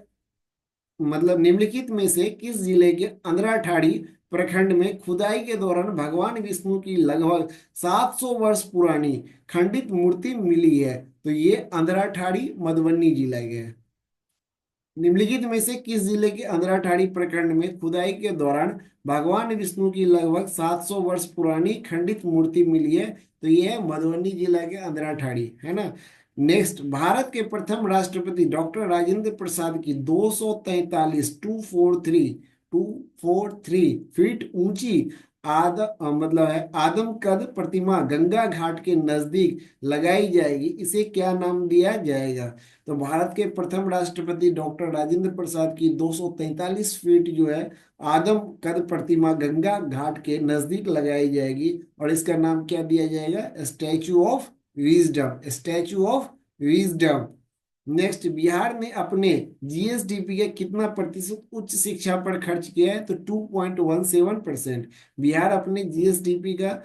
Speaker 1: निम्नलिखित में से किस जिले के अंधराठाड़ी प्रखंड में खुदाई के दौरान भगवान विष्णु की लगभग 700 वर्ष पुरानी खंडित मूर्ति मिली है? तो ये अंधराठाड़ी मधुबनी जिला के है। निम्नलिखित में से किस जिले के अंधराठाड़ी प्रखंड में खुदाई के दौरान भगवान विष्णु की लगभग 700 वर्ष पुरानी खंडित मूर्ति मिली है? तो ये है मधुबनी जिला के अंधराठाड़ी, है ना। नेक्स्ट, भारत के प्रथम राष्ट्रपति डॉक्टर राजेंद्र प्रसाद की 243 243 फीट ऊंची आदम कद प्रतिमा गंगा घाट के नजदीक लगाई जाएगी, इसे क्या नाम दिया जाएगा? तो भारत के प्रथम राष्ट्रपति डॉक्टर राजेंद्र प्रसाद की 243 फीट जो है आदम कद प्रतिमा गंगा घाट के नजदीक लगाई जाएगी, और इसका नाम क्या दिया जाएगा? Statue of wisdom. Next, Bihar ने अपने जीएसडीपी के कितना प्रतिशत उच्च शिक्षा पर खर्च किया है? तो 2.17%। बिहार अपने जीएसडीपी का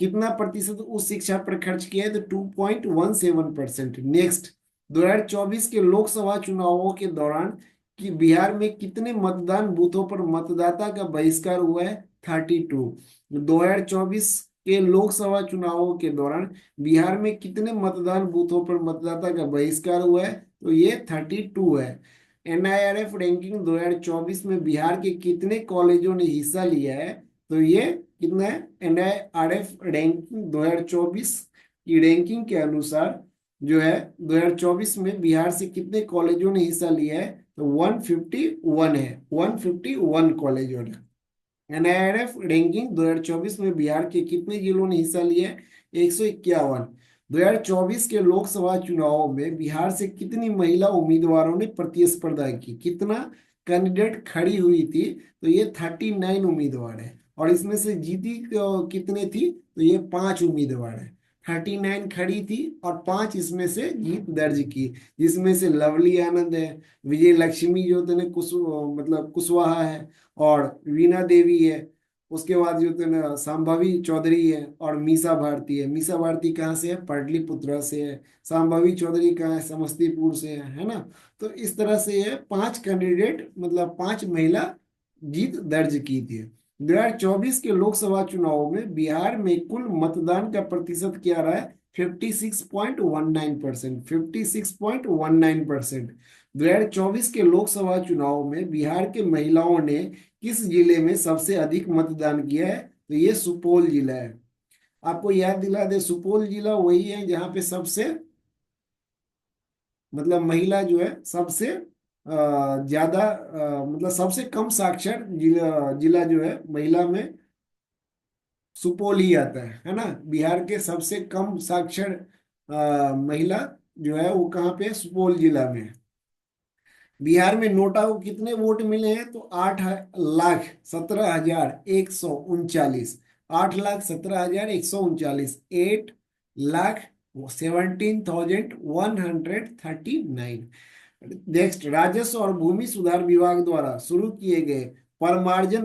Speaker 1: कितना प्रतिशत उच्च शिक्षा पर खर्च किया है? तो 2.17%। नेक्स्ट, 2024 के लोकसभा चुनावों के दौरान कि बिहार में कितने मतदान बूथों पर मतदाता का बहिष्कार हुआ है? 32। 2024 के लोकसभा चुनावों के दौरान बिहार में कितने मतदान बूथों पर मतदाता का बहिष्कार हुआ है? तो ये 32 है। एनआईआरएफ रैंकिंग 2024 में बिहार के कितने कॉलेजों ने हिस्सा लिया है? तो ये कितना है? एनआईआरएफ रैंकिंग 2024 की रैंकिंग के अनुसार जो है 2024 में बिहार से कितने कॉलेजों ने हिस्सा लिया है? तो 151 है, 151 कॉलेजों ने। एनआईआरएफ रैंकिंग 2024 में बिहार के कितने जिलों ने हिस्सा लिया है? 151। 2024 के लोकसभा चुनावों में बिहार से कितनी महिला उम्मीदवारों ने प्रतिस्पर्धा की? कितना कैंडिडेट खड़ी हुई थी? तो ये 39 उम्मीदवार है, और इसमें से जीती कितने थी? तो ये 5 उम्मीदवार है। 39 खड़ी थी और 5 इसमें से जीत दर्ज की, जिसमें से लवली आनंद है, विजय लक्ष्मी जो कुशवाहा है, और वीणा देवी है। उसके बाद जो है ना संभवी चौधरी है, और मीसा भारती है। मीसा भारती कहाँ से है? पाटलिपुत्र से है। संभवी चौधरी कहाँ है? समस्तीपुर से है ना। तो इस तरह से ये 5 कैंडिडेट 5 महिला जीत दर्ज की थी। 2024 के लोकसभा चुनावों में बिहार में कुल मतदान का प्रतिशत क्या रहा है? 56.19%। 56.19%। 2024 के लोकसभा चुनाव में बिहार के महिलाओं ने किस जिले में सबसे अधिक मतदान किया है? तो ये सुपौल जिला है। आपको याद दिला दे, सुपौल जिला वही है जहां पे सबसे महिला जो है सबसे ज्यादा सबसे कम साक्षर जिला जिला जो है महिला में सुपौल ही आता है ना। बिहार के सबसे कम साक्षर महिला जो है वो कहाँ पे है? सुपौल जिला में है। बिहार में नोटा को कितने वोट मिले हैं? तो 8,17,139। 8,17,139। 8,17,139। नेक्स्ट, राजस्व और भूमि सुधार विभाग द्वारा शुरू किए गए परिमार्जन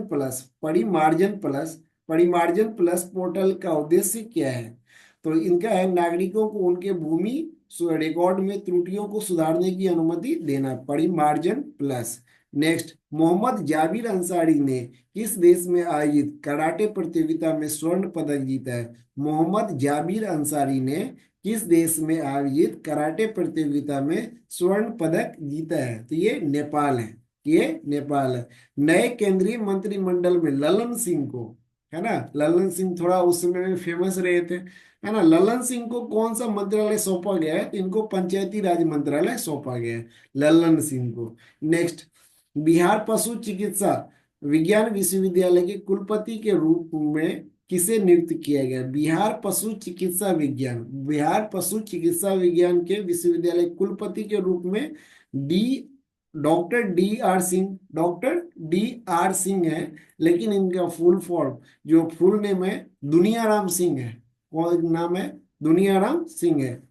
Speaker 1: प्लस परिमार्जन प्लस पोर्टल का उद्देश्य क्या है? तो इनका है नागरिकों को उनके भूमि रिकॉर्ड में त्रुटियों को सुधारने की अनुमति देना, परिमार्जन प्लस। नेक्स्ट, मोहम्मद जाबिर अंसारी ने किस देश में आयोजित कराटे प्रतियोगिता में स्वर्ण पदक जीता है? मोहम्मद जाबिर अंसारी ने किस देश में आयोजित कराटे प्रतियोगिता में स्वर्ण पदक जीता है? तो ये नेपाल है, ये नेपाल है। नए केंद्रीय मंत्रिमंडल में ललन सिंह को, है ना, ललन सिंह थोड़ा उस समय में फेमस रहे थे, है ना, ललन सिंह को कौन सा मंत्रालय सौंपा गया है? तो इनको पंचायती राज मंत्रालय सौंपा गया है, ललन सिंह को। नेक्स्ट, बिहार पशु चिकित्सा विज्ञान विश्वविद्यालय के कुलपति के रूप में किसे नियुक्त किया गया? बिहार पशु चिकित्सा विज्ञान, बिहार पशु चिकित्सा विज्ञान के विश्वविद्यालय कुलपति के रूप में D doctor D R Singh, doctor D R Singh है, लेकिन इनका फुल फॉर्म, जो फुल नेम है, दुनियाराम सिंह है। कौन नाम है? दुनियाराम सिंह है।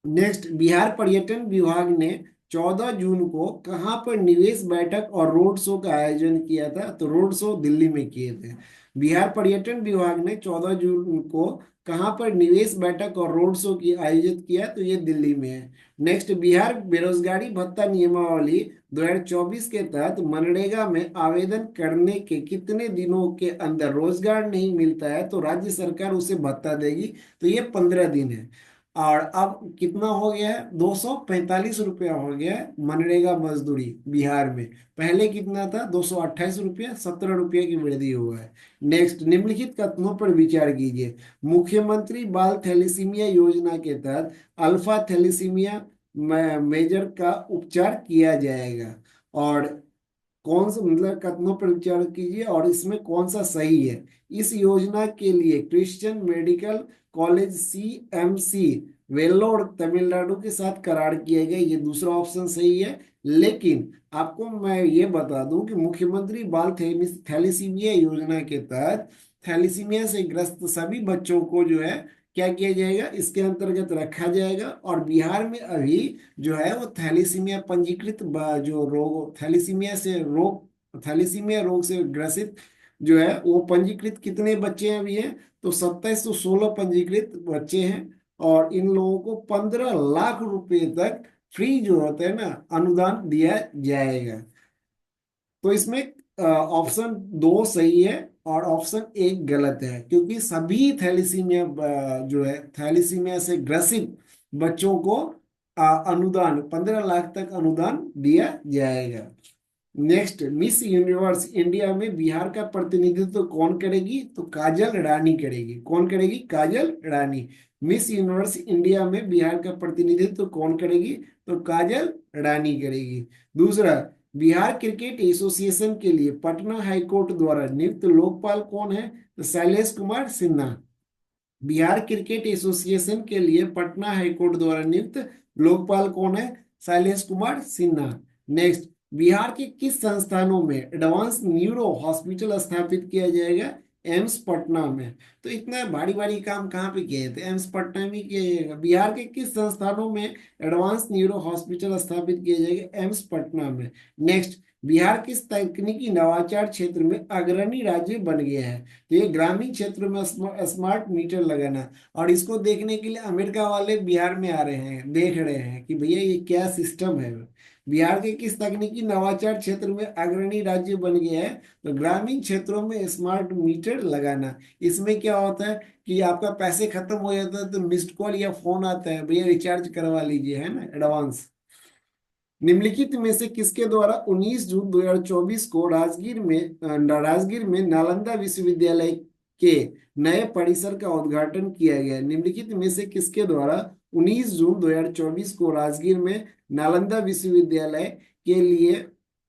Speaker 1: नेक्स्ट, बिहार पर्यटन विभाग ने 14 जून को कहां पर निवेश बैठक और रोड शो का आयोजन किया था? तो रोड शो दिल्ली में किए थे। बिहार पर्यटन विभाग ने 14 जून को कहां पर निवेश बैठक और रोड शो की आयोजित किया? तो ये दिल्ली में है। नेक्स्ट, बिहार बेरोजगारी भत्ता नियमावली 2024 के तहत मनरेगा में आवेदन करने के कितने दिनों के अंदर रोजगार नहीं मिलता है तो राज्य सरकार उसे भत्ता देगी? तो ये 15 दिन है। और अब कितना हो गया है? 245 रुपया हो गया है मनरेगा मजदूरी बिहार में। पहले कितना था? 228 रुपया, 17 रुपये की वृद्धि हुआ है। नेक्स्ट, निम्नलिखित कथनों पर विचार कीजिए। मुख्यमंत्री बाल थैलेसीमिया योजना के तहत अल्फा थैलेसीमिया मेजर का उपचार किया जाएगा। और कौन सा, मतलब कथनों पर विचार कीजिए और इसमें कौन सा सही है? इस योजना के लिए Christian medical college CMC Vellore Tamil Nadu के साथ करार किया गया, ये दूसरा ऑप्शन सही है। लेकिन आपको मैं ये बता दूं कि मुख्यमंत्री बाल थैलेसीमिया योजना के तहत थैलेसीमिया से ग्रस्त सभी बच्चों को जो है क्या किया जाएगा? इसके अंतर्गत रखा जाएगा। और बिहार में अभी जो है वो थैलीसीमिया पंजीकृत जो रोग, थैलीसीमिया रोग से ग्रसित जो है वो पंजीकृत कितने बच्चे हैं अभी हैं? तो 2716 पंजीकृत बच्चे हैं। और इन लोगों को 15 लाख रुपए तक फ्री जो होता है ना अनुदान दिया जाएगा। तो इसमें ऑप्शन 2 सही है और ऑप्शन 1 गलत है, क्योंकि सभी थैलीसीमिया जो है थैलीसीमिया से ग्रसित बच्चों को अनुदान 15 लाख तक अनुदान दिया जाएगा। नेक्स्ट, मिस यूनिवर्स इंडिया में बिहार का प्रतिनिधित्व कौन करेगी? तो काजल रानी करेगी। कौन करेगी? काजल रानी। मिस यूनिवर्स इंडिया में बिहार का प्रतिनिधित्व कौन करेगी? तो काजल रानी करेगी। दूसरा, बिहार क्रिकेट एसोसिएशन के लिए पटना हाईकोर्ट द्वारा नियुक्त लोकपाल कौन है? तो शैलेश कुमार सिन्हा। बिहार क्रिकेट एसोसिएशन के लिए पटना हाईकोर्ट द्वारा नियुक्त लोकपाल कौन है? शैलेश कुमार सिन्हा। नेक्स्ट, बिहार के किस संस्थानों में एडवांस न्यूरो हॉस्पिटल स्थापित किया जाएगा? एम्स पटना में। तो इतना भारी भारी काम कहाँ पे किए थे? एम्स पटना में किया जाएगा। बिहार के किस संस्थानों में एडवांस न्यूरो हॉस्पिटल स्थापित किया जाएगा? एम्स पटना में। नेक्स्ट, बिहार किस तकनीकी नवाचार क्षेत्र में अग्रणी राज्य बन गया है? तो ये ग्रामीण क्षेत्र में स्मार्ट मीटर लगाना। और इसको देखने के लिए अमेरिका वाले बिहार में आ रहे हैं, देख रहे हैं कि भैया ये क्या सिस्टम है। बिहार के किस तकनीकी नवाचार क्षेत्र में अग्रणी राज्य बन गया है? तो ग्रामीण क्षेत्रों में स्मार्ट मीटर लगाना। इसमें क्या होता है कि आपका पैसे खत्म हो जाता है तो मिस्ड कॉल या फोन आता है, भैया रिचार्ज करवा लीजिए, है ना, एडवांस। निम्नलिखित में से किसके द्वारा 19 जून 2024 को राजगीर में नालंदा विश्वविद्यालय के नए परिसर का उद्घाटन किया गया? निम्नलिखित में से किसके द्वारा 19 जून 2024 को राजगीर में नालंदा विश्वविद्यालय के लिए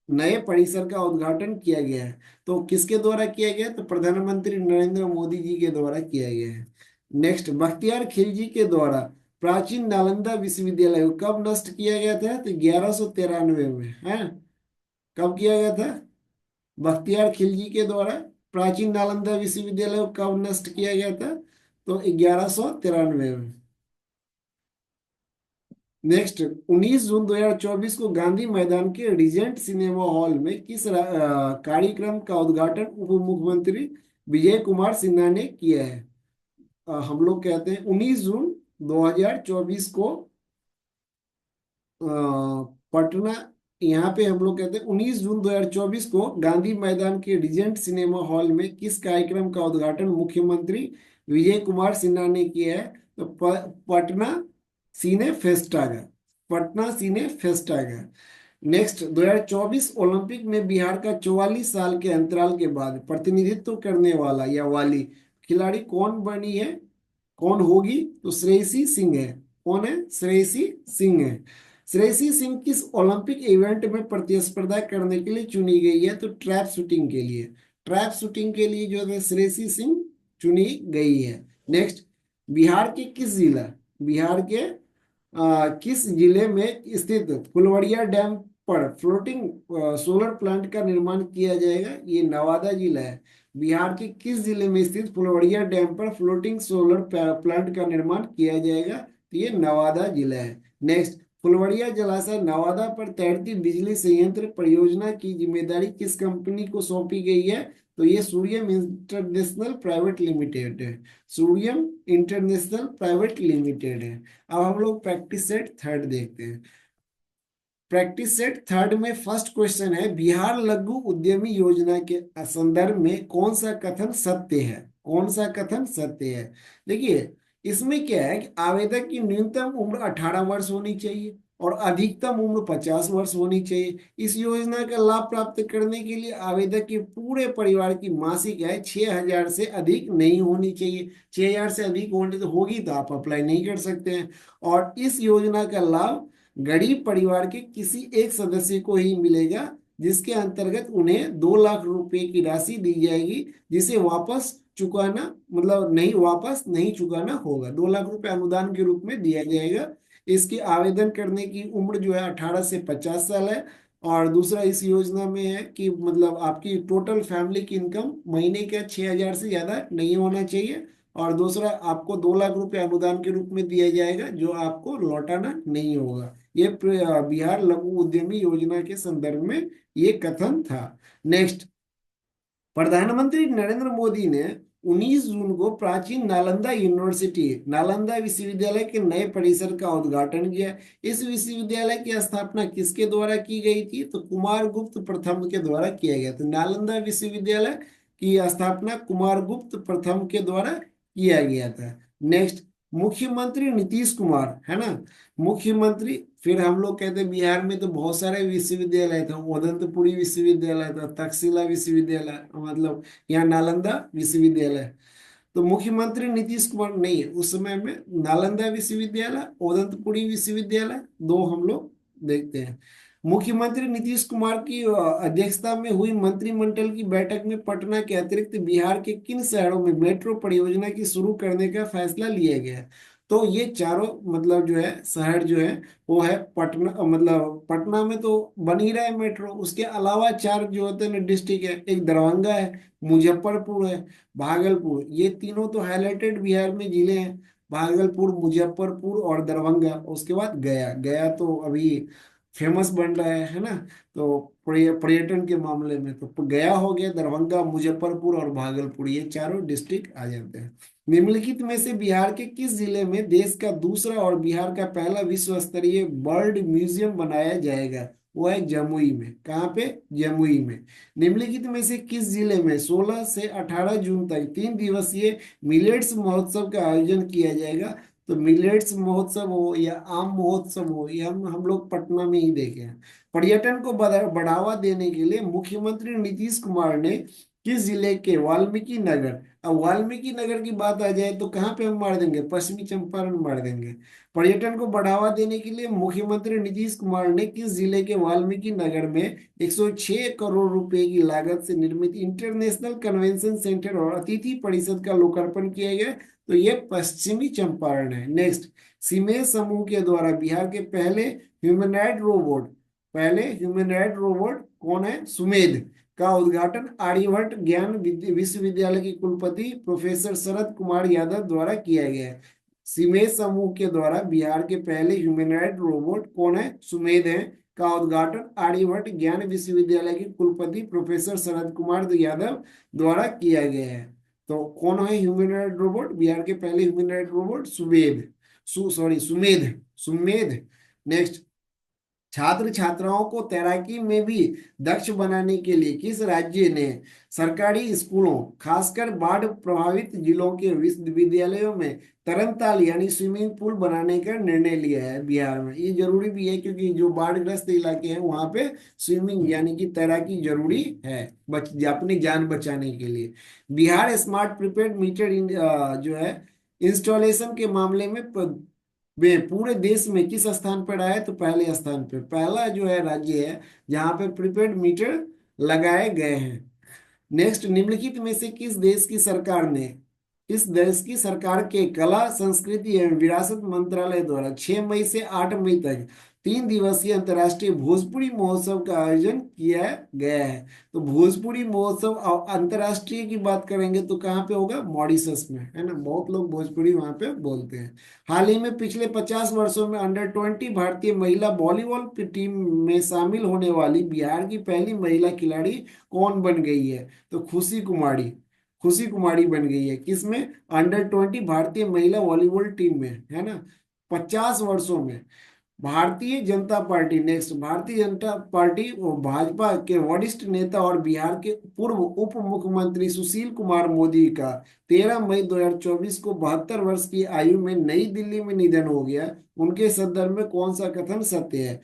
Speaker 1: नए परिसर का उद्घाटन किया गया है? तो किसके द्वारा किया गया? तो प्रधानमंत्री नरेंद्र मोदी जी के द्वारा किया गया है। नेक्स्ट, बख्तियार खिलजी के द्वारा प्राचीन नालंदा विश्वविद्यालय को कब नष्ट किया गया था? तो 1193 में, है। कब किया गया था? बख्तियार खिलजी के द्वारा प्राचीन नालंदा विश्वविद्यालय को कब नष्ट किया गया था? तो 1193 में। नेक्स्ट, 19 जून 2024 को गांधी मैदान के रिजेंट सिनेमा हॉल में किस कार्यक्रम का उद्घाटन उप मुख्यमंत्री विजय कुमार सिन्हा ने किया है। हम लोग कहते हैं 19 जून 2024 को पटना, यहाँ पे हम लोग कहते हैं 19 जून 2024 को गांधी मैदान के रिजेंट सिनेमा हॉल में किस कार्यक्रम का उद्घाटन मुख्यमंत्री विजय कुमार सिन्हा ने किया है? तो पटना सिने फेस्टा का, पटना सिने फेस्टा का। नेक्स्ट, 2024 ओलंपिक में बिहार का 44 साल के अंतराल के बाद प्रतिनिधित्व करने वाला या वाली खिलाड़ी कौन बनी है, कौन होगी? तो श्रेयसी सिंह है। कौन है? श्रेयसी सिंह है। श्रेयसी सिंह किस ओलंपिक इवेंट में प्रतिस्पर्धा करने के लिए चुनी गई है? तो ट्रैप शूटिंग के लिए, ट्रैप शूटिंग के लिए जो है श्रेयसी सिंह चुनी गई है। नेक्स्ट, बिहार के किस जिला, बिहार के किस जिले में स्थित फुलवड़िया डैम पर फ्लोटिंग सोलर प्लांट का निर्माण किया जाएगा? ये नवादा जिला है। बिहार के किस जिले में स्थित फुलवड़िया डैम पर फ्लोटिंग सोलर प्लांट का निर्माण किया जाएगा? तो ये नवादा जिला है। नेक्स्ट, फुलवड़िया जलाशय नवादा पर तैरती बिजली संयंत्र परियोजना की जिम्मेदारी किस कंपनी को सौंपी गई है? तो ये सूर्यम इंटरनेशनल प्राइवेट लिमिटेड है। सूर्यम इंटरनेशनल प्राइवेट लिमिटेड है। अब हम लोग प्रैक्टिस सेट थर्ड देखते हैं। प्रैक्टिस सेट थर्ड में फर्स्ट क्वेश्चन है, बिहार लघु उद्यमी योजना के संदर्भ में कौन सा कथन सत्य है? कौन सा कथन सत्य है? देखिए, इसमें क्या है कि आवेदक की न्यूनतम उम्र 18 वर्ष होनी चाहिए और अधिकतम उम्र 50 वर्ष होनी चाहिए। इस योजना का लाभ प्राप्त करने के लिए आवेदक के पूरे परिवार की मासिक आय 6,000 से अधिक नहीं होनी चाहिए। 6,000 से अधिक होने तो होगी तो आप अप्लाई नहीं कर सकते हैं। और इस योजना का लाभ गरीब परिवार के किसी एक सदस्य को ही मिलेगा, जिसके अंतर्गत उन्हें 2 लाख रुपए की राशि दी जाएगी, जिसे वापस चुकाना, मतलब नहीं, वापस नहीं चुकाना होगा। 2 लाख रुपए अनुदान के रूप में दिया जाएगा। इसके आवेदन करने की उम्र जो है 18 से 50 साल है। और दूसरा इस योजना में है कि मतलब आपकी टोटल फैमिली की इनकम महीने का 6,000 से ज्यादा नहीं होना चाहिए। और दूसरा, आपको 2 लाख रुपए अनुदान के रूप में दिया जाएगा, जो आपको लौटाना नहीं होगा। ये बिहार लघु उद्यमी योजना के संदर्भ में ये कथन था। नेक्स्ट, प्रधानमंत्री नरेंद्र मोदी ने 19 जून को प्राचीन नालंदा यूनिवर्सिटी, नालंदा विश्वविद्यालय के नए परिसर का उद्घाटन किया। इस विश्वविद्यालय की स्थापना किसके द्वारा की गई थी? तो कुमारगुप्त प्रथम के द्वारा किया गया। तो नालंदा विश्वविद्यालय की स्थापना कुमारगुप्त प्रथम के द्वारा किया गया था। नेक्स्ट, मुख्यमंत्री नीतीश कुमार है ना, मुख्यमंत्री। फिर हम लोग कहते हैं बिहार में तो बहुत सारे विश्वविद्यालय था, उदंतपुरी विश्वविद्यालय था, तक्षशिला विश्वविद्यालय, मतलब यहाँ नालंदा विश्वविद्यालय। तो मुख्यमंत्री नीतीश कुमार नहीं है उस समय में, नालंदा विश्वविद्यालय, उदंतपुरी विश्वविद्यालय, दो हम लोग देखते हैं। मुख्यमंत्री नीतीश कुमार की अध्यक्षता में हुई मंत्रिमंडल की बैठक में पटना के अतिरिक्त बिहार के किन शहरों में मेट्रो परियोजना की शुरू करने का फैसला लिया गया? तो ये चारों मतलब जो है शहर जो है वो है पटना, मतलब पटना में तो बन ही रहा है मेट्रो, उसके अलावा चार जो होते हैं डिस्ट्रिक्ट है, एक दरभंगा है, मुजफ्फरपुर है, भागलपुर। ये तीनों तो हाईलाइटेड बिहार में जिले हैं, भागलपुर, मुजफ्फरपुर और दरभंगा। उसके बाद गया, गया तो अभी फेमस बन रहा है ना, तो पर्यटन के मामले में तो गया हो गया, दरभंगा, मुजफ्फरपुर और भागलपुर, ये चारों डिस्ट्रिक्ट आ जाते हैं। निम्नलिखित में से बिहार के किस जिले में देश का दूसरा और बिहार का पहला विश्व स्तरीय बर्ड म्यूजियम बनाया जाएगा? वो है जमुई में। कहाँ पे? जमुई में। निम्नलिखित में से किस जिले में 16 से 18 जून तक 3 दिवसीय मिलेट्स महोत्सव का आयोजन किया जाएगा? तो मिलेट्स महोत्सव हो या आम महोत्सव हो, ये हम लोग पटना में ही देखे हैं। पर्यटन को बढ़ावा देने के लिए मुख्यमंत्री नीतीश कुमार ने किस जिले के वाल्मीकि नगर, अब वाल्मीकि नगर की बात आ जाए तो कहाँ पे हम मार देंगे? पश्चिमी चंपारण मार देंगे। पर्यटन को बढ़ावा देने के लिए मुख्यमंत्री नीतीश कुमार ने किस जिले के वाल्मीकि नगर में 106 करोड़ रुपए की लागत से निर्मित इंटरनेशनल कन्वेंशन सेंटर और अतिथि परिषद का लोकार्पण किया गया? तो ये पश्चिमी चंपारण है। नेक्स्ट, सीमेश समूह के द्वारा बिहार के पहले ह्यूमनॉइड रोबोट, पहले ह्यूमनॉइड रोबोट कौन है? सुमेध का उद्घाटन आर्यभट्ट ज्ञान विश्वविद्यालय के कुलपति प्रोफेसर शरद कुमार यादव द्वारा किया गया है। सीमेश समूह के द्वारा बिहार के पहले ह्यूमनॉइड रोबोट कौन है? सुमेध है, का उद्घाटन आर्यभट्ट ज्ञान विश्वविद्यालय के कुलपति प्रोफेसर शरद कुमार यादव द्वारा किया गया है। तो कौन है ह्यूमनॉइड रोबोट? बिहार के पहले humanoid robot Sumedh, sorry Sumedh, Sumedh. Next, छात्र छात्राओं को तैराकी में भी दक्ष बनाने के लिए किस राज्य ने सरकारी स्कूलों, खासकर बाढ़ प्रभावित जिलों के विश्वविद्यालयों में तरनताल यानी स्विमिंग पूल बनाने का निर्णय लिया है? बिहार में ये जरूरी भी है, क्योंकि जो बाढ़ग्रस्त इलाके हैं वहां पे स्विमिंग यानी कि तैराकी जरूरी है, अपनी जान बचाने के लिए। बिहार स्मार्ट प्रीपेड मीटर जो है इंस्टॉलेशन के मामले में वे पूरे देश में किस स्थान पर आए? तो पहले स्थान पे, पहला जो है राज्य है जहां पे प्रीपेड मीटर लगाए गए हैं। नेक्स्ट, निम्नलिखित में से किस देश की सरकार के कला संस्कृति एवं विरासत मंत्रालय द्वारा 6 मई से 8 मई तक 3 दिवसीय अंतर्राष्ट्रीय भोजपुरी महोत्सव का आयोजन किया गया है? तो भोजपुरी महोत्सव अंतर्राष्ट्रीय की बात करेंगे तो कहाँ पे होगा? मॉरिशस में, है ना, बहुत लोग भोजपुरी वहां पे बोलते हैं। हाल ही में पिछले 50 वर्षों में अंडर 20 भारतीय महिला वॉलीबॉल की टीम में शामिल होने वाली बिहार की पहली महिला खिलाड़ी कौन बन गई है? तो खुशी कुमारी, खुशी कुमारी बन गई है। किसमें? अंडर 20 भारतीय महिला वॉलीबॉल टीम में, है ना, 50 वर्षों में। Bharatiya Janata party, next, Bharatiya Janata party और भाजपा के वरिष्ठ नेता और बिहार के पूर्व उप मुख्यमंत्री सुशील कुमार मोदी का 13 मई 2024 को 72 वर्ष की आयु में नई दिल्ली में निधन हो गया। उनके संदर्भ में कौन सा कथन सत्य है?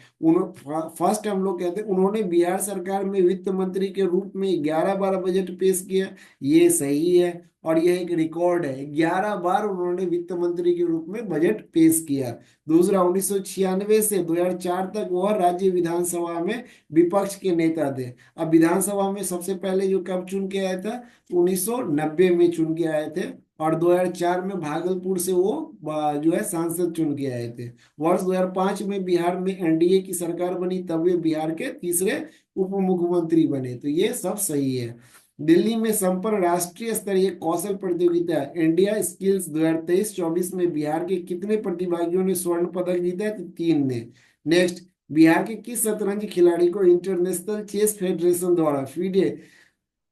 Speaker 1: फर्स्ट हम लोग कहते हैं उन्होंने बिहार सरकार में वित्त मंत्री के रूप में 11 बार बजट पेश किया, ये सही है, और यह एक रिकॉर्ड है, 11 बार उन्होंने वित्त मंत्री के रूप में बजट पेश किया। दूसरा, 1996 से 2004 तक वह राज्य विधानसभा में विपक्ष के नेता थे। अब विधानसभा में सबसे पहले जो कब चुन के आया था? 1990 में चुन के आए थे, और 2004 में भागलपुर से वो जो है सांसद चुन के आए थे। वर्ष 2005 में बिहार में एनडीए की सरकार बनी, तब वे बिहार के तीसरे उप मुख्यमंत्री बने। तो ये सब सही है। दिल्ली में संपन्न राष्ट्रीय स्तरीय कौशल प्रतियोगिता इंडिया स्किल्स 2023-24 में बिहार के कितने प्रतिभागियों ने स्वर्ण पदक जीता है? तो 3 ने। नेक्स्ट, बिहार के किस शतरंज खिलाड़ी को इंटरनेशनल चेस फेडरेशन द्वारा फीडे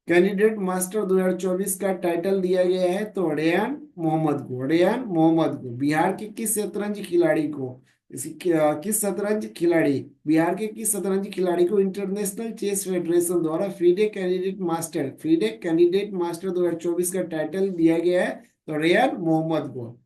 Speaker 1: कैंडिडेट मास्टर 2024 का टाइटल दिया गया है? तो रेयान मोहम्मद को, रेयान मोहम्मद को। बिहार के किस शतरंज खिलाड़ी को किस शतरंज खिलाड़ी बिहार के किस शतरंज खिलाड़ी को इंटरनेशनल चेस फेडरेशन द्वारा फीडे कैंडिडेट मास्टर 2024 का टाइटल दिया गया है? तो रेयान मोहम्मद को।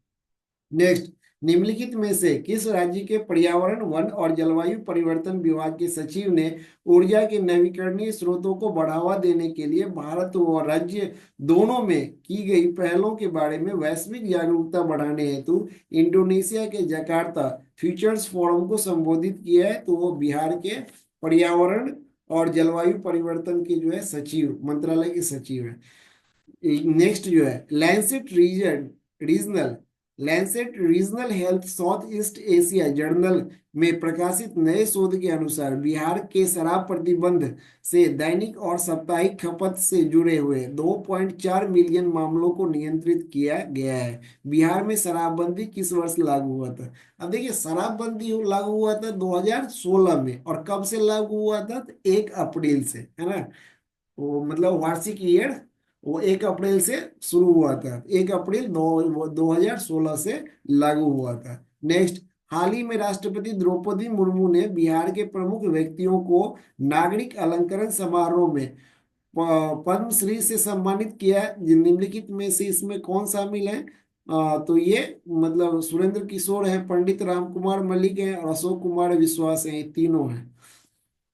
Speaker 1: नेक्स्ट, निम्नलिखित में से किस राज्य के पर्यावरण, वन और जलवायु परिवर्तन विभाग के सचिव ने ऊर्जा के नवीकरणीय स्रोतों को बढ़ावा देने के लिए भारत और राज्य दोनों में की गई पहलों के बारे में वैश्विक जागरूकता बढ़ाने हेतु इंडोनेशिया के जकार्ता फ्यूचर्स फोरम को संबोधित किया है? तो वो बिहार के पर्यावरण और जलवायु परिवर्तन के जो है सचिव, मंत्रालय के सचिव है। नेक्स्ट जो है regional Lancet regional health south east Asia journal में प्रकाशित नए शोध के अनुसार बिहार के शराब प्रतिबंध से दैनिक और साप्ताहिक खपत से जुड़े हुए 2.4 मिलियन मामलों को नियंत्रित किया गया है। बिहार में शराबबंदी किस वर्ष लागू हुआ था? अब देखिए, शराबबंदी लागू हुआ था 2016 में, और कब से लागू हुआ था? तो 1 अप्रैल से, है ना, वो मतलब वार्षिक ईयर, वो 1 अप्रैल से शुरू हुआ था, 1 अप्रैल 2016 से लागू हुआ था। नेक्स्ट, हाल ही में राष्ट्रपति द्रौपदी मुर्मू ने बिहार के प्रमुख व्यक्तियों को नागरिक अलंकरण समारोह में पद्मश्री से सम्मानित किया। निम्नलिखित में से इसमें कौन शामिल है? तो ये मतलब सुरेंद्र किशोर है, पंडित राम कुमार मलिक है, और अशोक कुमार विश्वास है, ये तीनों हैं।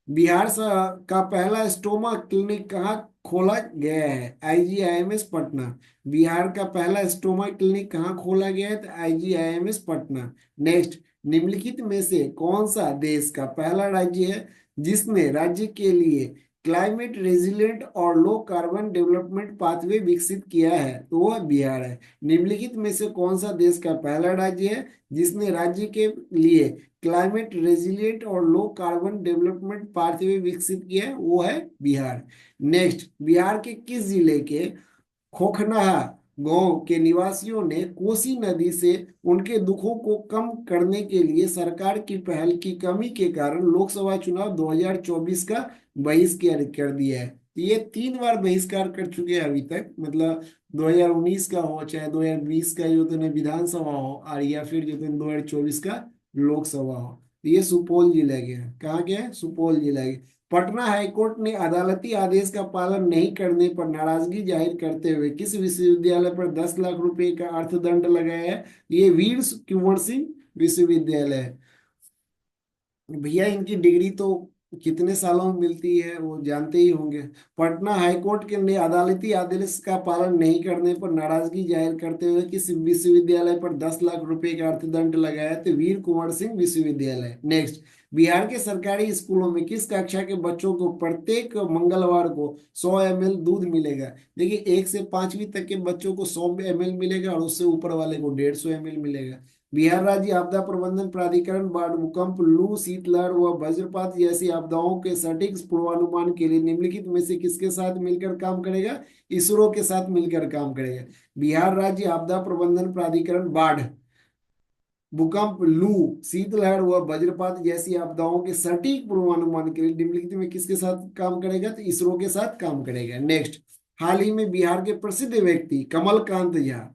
Speaker 1: का पहला स्टोमा क्लिनिक कहाँ खोला गया है? आईजीआईएमएस पटना। बिहार का पहला स्टोमा क्लिनिक कहाँ खोला गया है? तो आईजीआईएमएस पटना। नेक्स्ट, निम्नलिखित में से कौन सा देश का पहला राज्य है जिसने राज्य के लिए क्लाइमेट रेजिलिएंट और लो कार्बन डेवलपमेंट पाथवे विकसित किया है? तो वह बिहार है। निम्नलिखित में से कौन सा देश का पहला राज्य है जिसने राज्य के लिए क्लाइमेट रेजिलिएंट और लो कार्बन डेवलपमेंट पाथवे विकसित किया है? वो है बिहार। नेक्स्ट, बिहार के किस जिले के खोखनाहा गांव के निवासियों ने कोसी नदी से उनके दुखों को कम करने के लिए सरकार की पहल की कमी के कारण लोकसभा चुनाव 2024 का बहिष्कार कर दिया है? तो ये 3 बार बहिष्कार कर चुके हैं अभी तक, मतलब 2019 का हो चाहे 2020 का जो तो विधानसभा हो, और या फिर जो तो 2024 का लोकसभा हो। तो ये सुपौल जिला के हैं। कहाँ के हैं? सुपौल जिला के। पटना हाईकोर्ट ने अदालती आदेश का पालन नहीं करने पर नाराजगी जाहिर करते हुए किस विश्वविद्यालय पर 10 लाख रुपए का अर्थदंड लगाया है? ये वीर कुंवर सिंह विश्वविद्यालय है। भैया इनकी डिग्री तो कितने सालों में मिलती है वो जानते ही होंगे। पटना हाईकोर्ट के ने अदालती आदेश का पालन नहीं करने पर नाराजगी जाहिर करते हुए किस विश्वविद्यालय पर 10 लाख रुपए का अर्थदंड लगाया? तो वीर कुंवर सिंह विश्वविद्यालय। नेक्स्ट, बिहार के सरकारी स्कूलों में किस कक्षा के बच्चों को प्रत्येक मंगलवार को 100 ml दूध मिलेगा? देखिए, 1 से 5वीं तक के बच्चों को 100 ml मिलेगा, और उससे ऊपर वाले को 150 ml मिलेगा। बिहार राज्य आपदा प्रबंधन प्राधिकरण बाढ़, भूकंप, लू, शीतलहर व वज्रपात जैसी आपदाओं के सटीक पूर्वानुमान के लिए निम्नलिखित में से किसके साथ मिलकर काम करेगा? इसरो के साथ मिलकर काम करेगा। बिहार राज्य आपदा प्रबंधन प्राधिकरण बाढ़, भूकंप, लू, शीतलहर व वज्रपात जैसी आपदाओं के सटीक पूर्वानुमान के लिए निम्नलिखित में किसके साथ काम करेगा? तो इसरो के साथ काम करेगा। नेक्स्ट, हाल ही में बिहार के प्रसिद्ध व्यक्ति कमल कांत झा,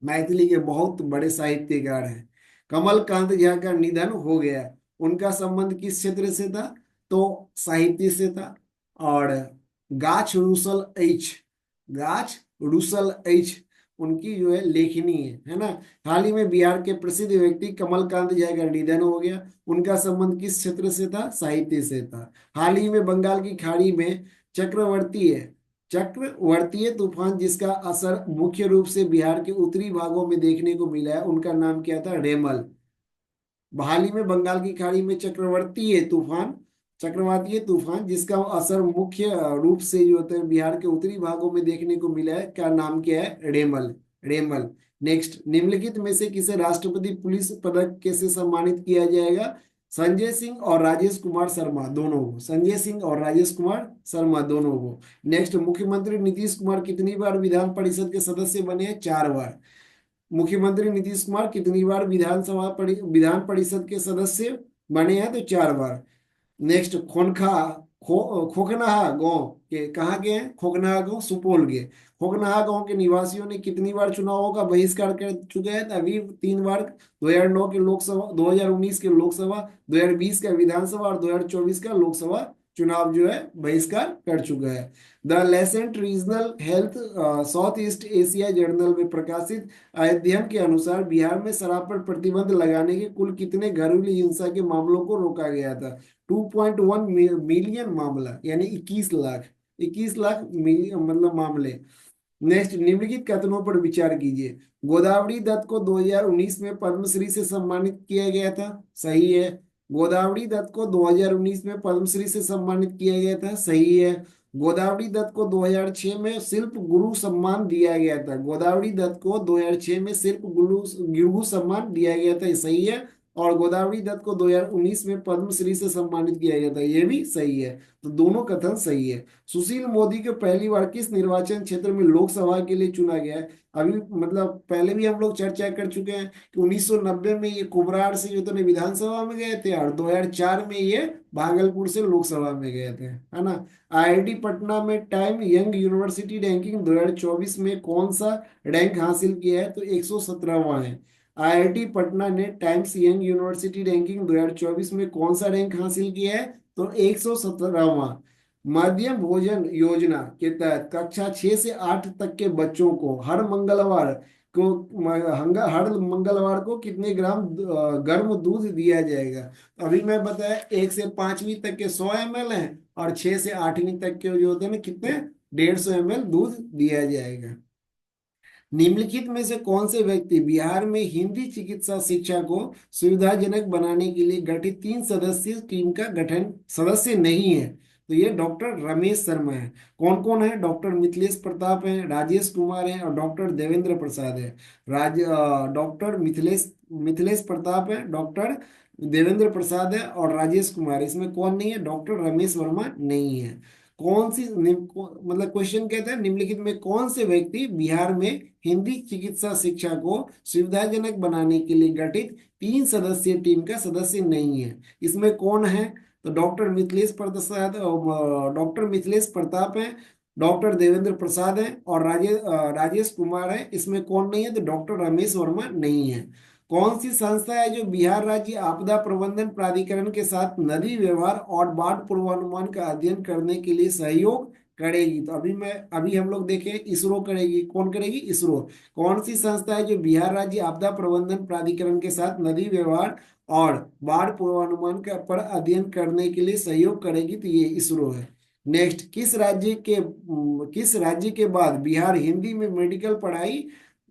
Speaker 1: मैथिली के बहुत बड़े साहित्यकार हैं, कमल कांत झा का निधन हो गया। उनका संबंध किस क्षेत्र से था? तो साहित्य से था। और गाछ रूसल एच, गाछ रूसल एच उनकी जो है लेखनी है ना। हाल ही में बिहार के प्रसिद्ध व्यक्ति कमल कांत झा का निधन हो गया। उनका संबंध किस क्षेत्र से था? साहित्य से था। हाल ही में बंगाल की खाड़ी में चक्रवर्ती है, चक्रवर्तीय तूफान जिसका असर मुख्य रूप से बिहार के उत्तरी भागों में देखने को मिला है, उनका नाम क्या था? रेमल। हाल ही में बंगाल की खाड़ी में चक्रवातीय तूफान जिसका असर मुख्य रूप से जो होता है बिहार के उत्तरी भागों में देखने को मिला है, क्या नाम क्या है? रेमल। रेमल। नेक्स्ट, निम्नलिखित में से किसे राष्ट्रपति पुलिस पदक के से सम्मानित किया जाएगा? संजय सिंह और राजेश कुमार शर्मा दोनों को, संजय सिंह और राजेश कुमार शर्मा दोनों को। नेक्स्ट, मुख्यमंत्री नीतीश कुमार कितनी बार विधान परिषद के सदस्य बने हैं? 4 बार। मुख्यमंत्री नीतीश कुमार कितनी बार विधान परिषद के सदस्य बने हैं? तो 4 बार। नेक्स्ट, खोखनाहा गांव के कहाँ के हैं? खोखनाहा गांव सुपौल के। खोखनाहा गांव के निवासियों ने कितनी बार चुनावों का बहिष्कार कर चुके हैं? तो अभी 3 बार। 2009 के लोकसभा, 2019 के लोकसभा, 2020 का विधानसभा और 2024 का लोकसभा चुनाव जो है बहिष्कार कर चुका है। The Lancet regional health south east Asia journal में प्रकाशित अध्ययन के अनुसार बिहार में शराब पर प्रतिबंध लगाने के कुल कितने घरेलू हिंसा के मामलों को रोका गया था? 2.1 मिलियन मामला, यानी 21 लाख, 21 लाख मिलियन मतलब मामले। नेक्स्ट, निम्नलिखित कथनों पर विचार कीजिए। गोदावरी दत्त को 2019 में पद्मश्री से सम्मानित किया गया था, सही है। गोदावरी दत्त को 2019 में पद्मश्री से सम्मानित किया गया था, सही है। गोदावरी दत्त को 2006 में शिल्प गुरु सम्मान दिया गया था, गोदावरी दत्त को 2006 में शिल्प गुरु गुरु सम्मान दिया गया था, ये सही है। और गोदावरी दत्त को 2019 में पद्मश्री से सम्मानित किया गया था, ये भी सही है। तो दोनों कथन सही है। सुशील मोदी को पहली बार किस निर्वाचन क्षेत्र में लोकसभा के लिए चुना गया है? अभी मतलब पहले भी हम लोग चर्चा कर चुके हैं कि 1990 में ये कुबरार से जो थे विधानसभा में गए थे, और 2004 में ये भागलपुर से लोकसभा में गए थे, है ना। आईआईटी पटना में टाइम यंग यूनिवर्सिटी रैंकिंग 2024 में कौन सा रैंक हासिल किया है? तो 117वां है। आईआईटी पटना ने टाइम्स यंग यूनिवर्सिटी रैंकिंग 2024 में कौन सा रैंक हासिल किया है? तो 117वां। मध्यम भोजन योजना के तहत कक्षा 6 से 8 तक के बच्चों को हर मंगलवार को कितने ग्राम गर्म दूध दिया जाएगा? अभी मैं बताया 1 से 5वीं तक के 100 ml है, और 6 से 8वीं तक के जो होते हैं ना कितने, 150 ml दूध दिया जाएगा। निम्नलिखित में से कौन से व्यक्ति बिहार में हिंदी चिकित्सा शिक्षा को सुविधाजनक बनाने के लिए गठित 3 सदस्यीय टीम का गठन सदस्य नहीं है? तो ये डॉक्टर रमेश शर्मा है। कौन कौन है? डॉक्टर मिथिलेश प्रताप है, राजेश कुमार है, और डॉक्टर देवेंद्र प्रसाद है। डॉक्टर मिथिलेश मिथिलेश प्रताप है, डॉक्टर देवेंद्र प्रसाद है, और राजेश कुमार। इसमें कौन नहीं है? डॉक्टर रमेश वर्मा नहीं है। कौन सी मतलब क्वेश्चन कहता है निम्नलिखित में कौन से व्यक्ति बिहार में हिंदी चिकित्सा शिक्षा को सुविधाजनक बनाने के लिए गठित 3 सदस्यीय टीम का सदस्य नहीं है? इसमें कौन है? तो डॉक्टर मिथिलेश प्रसाद, डॉक्टर मिथिलेश प्रताप हैं, डॉक्टर देवेंद्र प्रसाद हैं, और राजेश कुमार है। इसमें कौन नहीं है? तो डॉक्टर रमेश वर्मा नहीं है। कौन सी संस्था है जो बिहार राज्य आपदा प्रबंधन प्राधिकरण के साथ नदी व्यवहार और बाढ़ पूर्वानुमान का अध्ययन करने के लिए सहयोग करेगी? तो अभी हम लोग देखें, इसरो करेगी। कौन करेगी? इसरो। कौन सी संस्था है जो बिहार राज्य आपदा प्रबंधन प्राधिकरण के साथ नदी व्यवहार और बाढ़ पूर्वानुमान का पर अध्ययन करने के लिए सहयोग करेगी? तो ये इसरो है। नेक्स्ट, किस राज्य के बाद बिहार हिंदी में मेडिकल पढ़ाई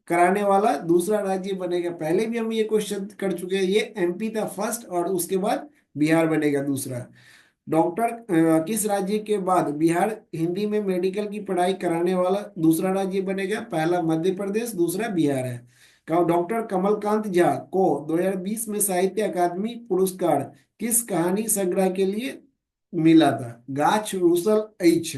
Speaker 1: कराने वाला दूसरा राज्य बनेगा? पहले भी हम ये क्वेश्चन कर चुके हैं। ये एमपी था फर्स्ट, और उसके बाद बिहार बनेगा दूसरा। किस राज्य के बाद बिहार हिंदी में मेडिकल की पढ़ाई कराने वाला दूसरा राज्य बनेगा? पहला मध्य प्रदेश, दूसरा बिहार है। डॉक्टर कमलकांत झा को 2020 में साहित्य अकादमी पुरस्कार किस कहानी संग्रह के लिए मिला था? गाछ रूसल एच।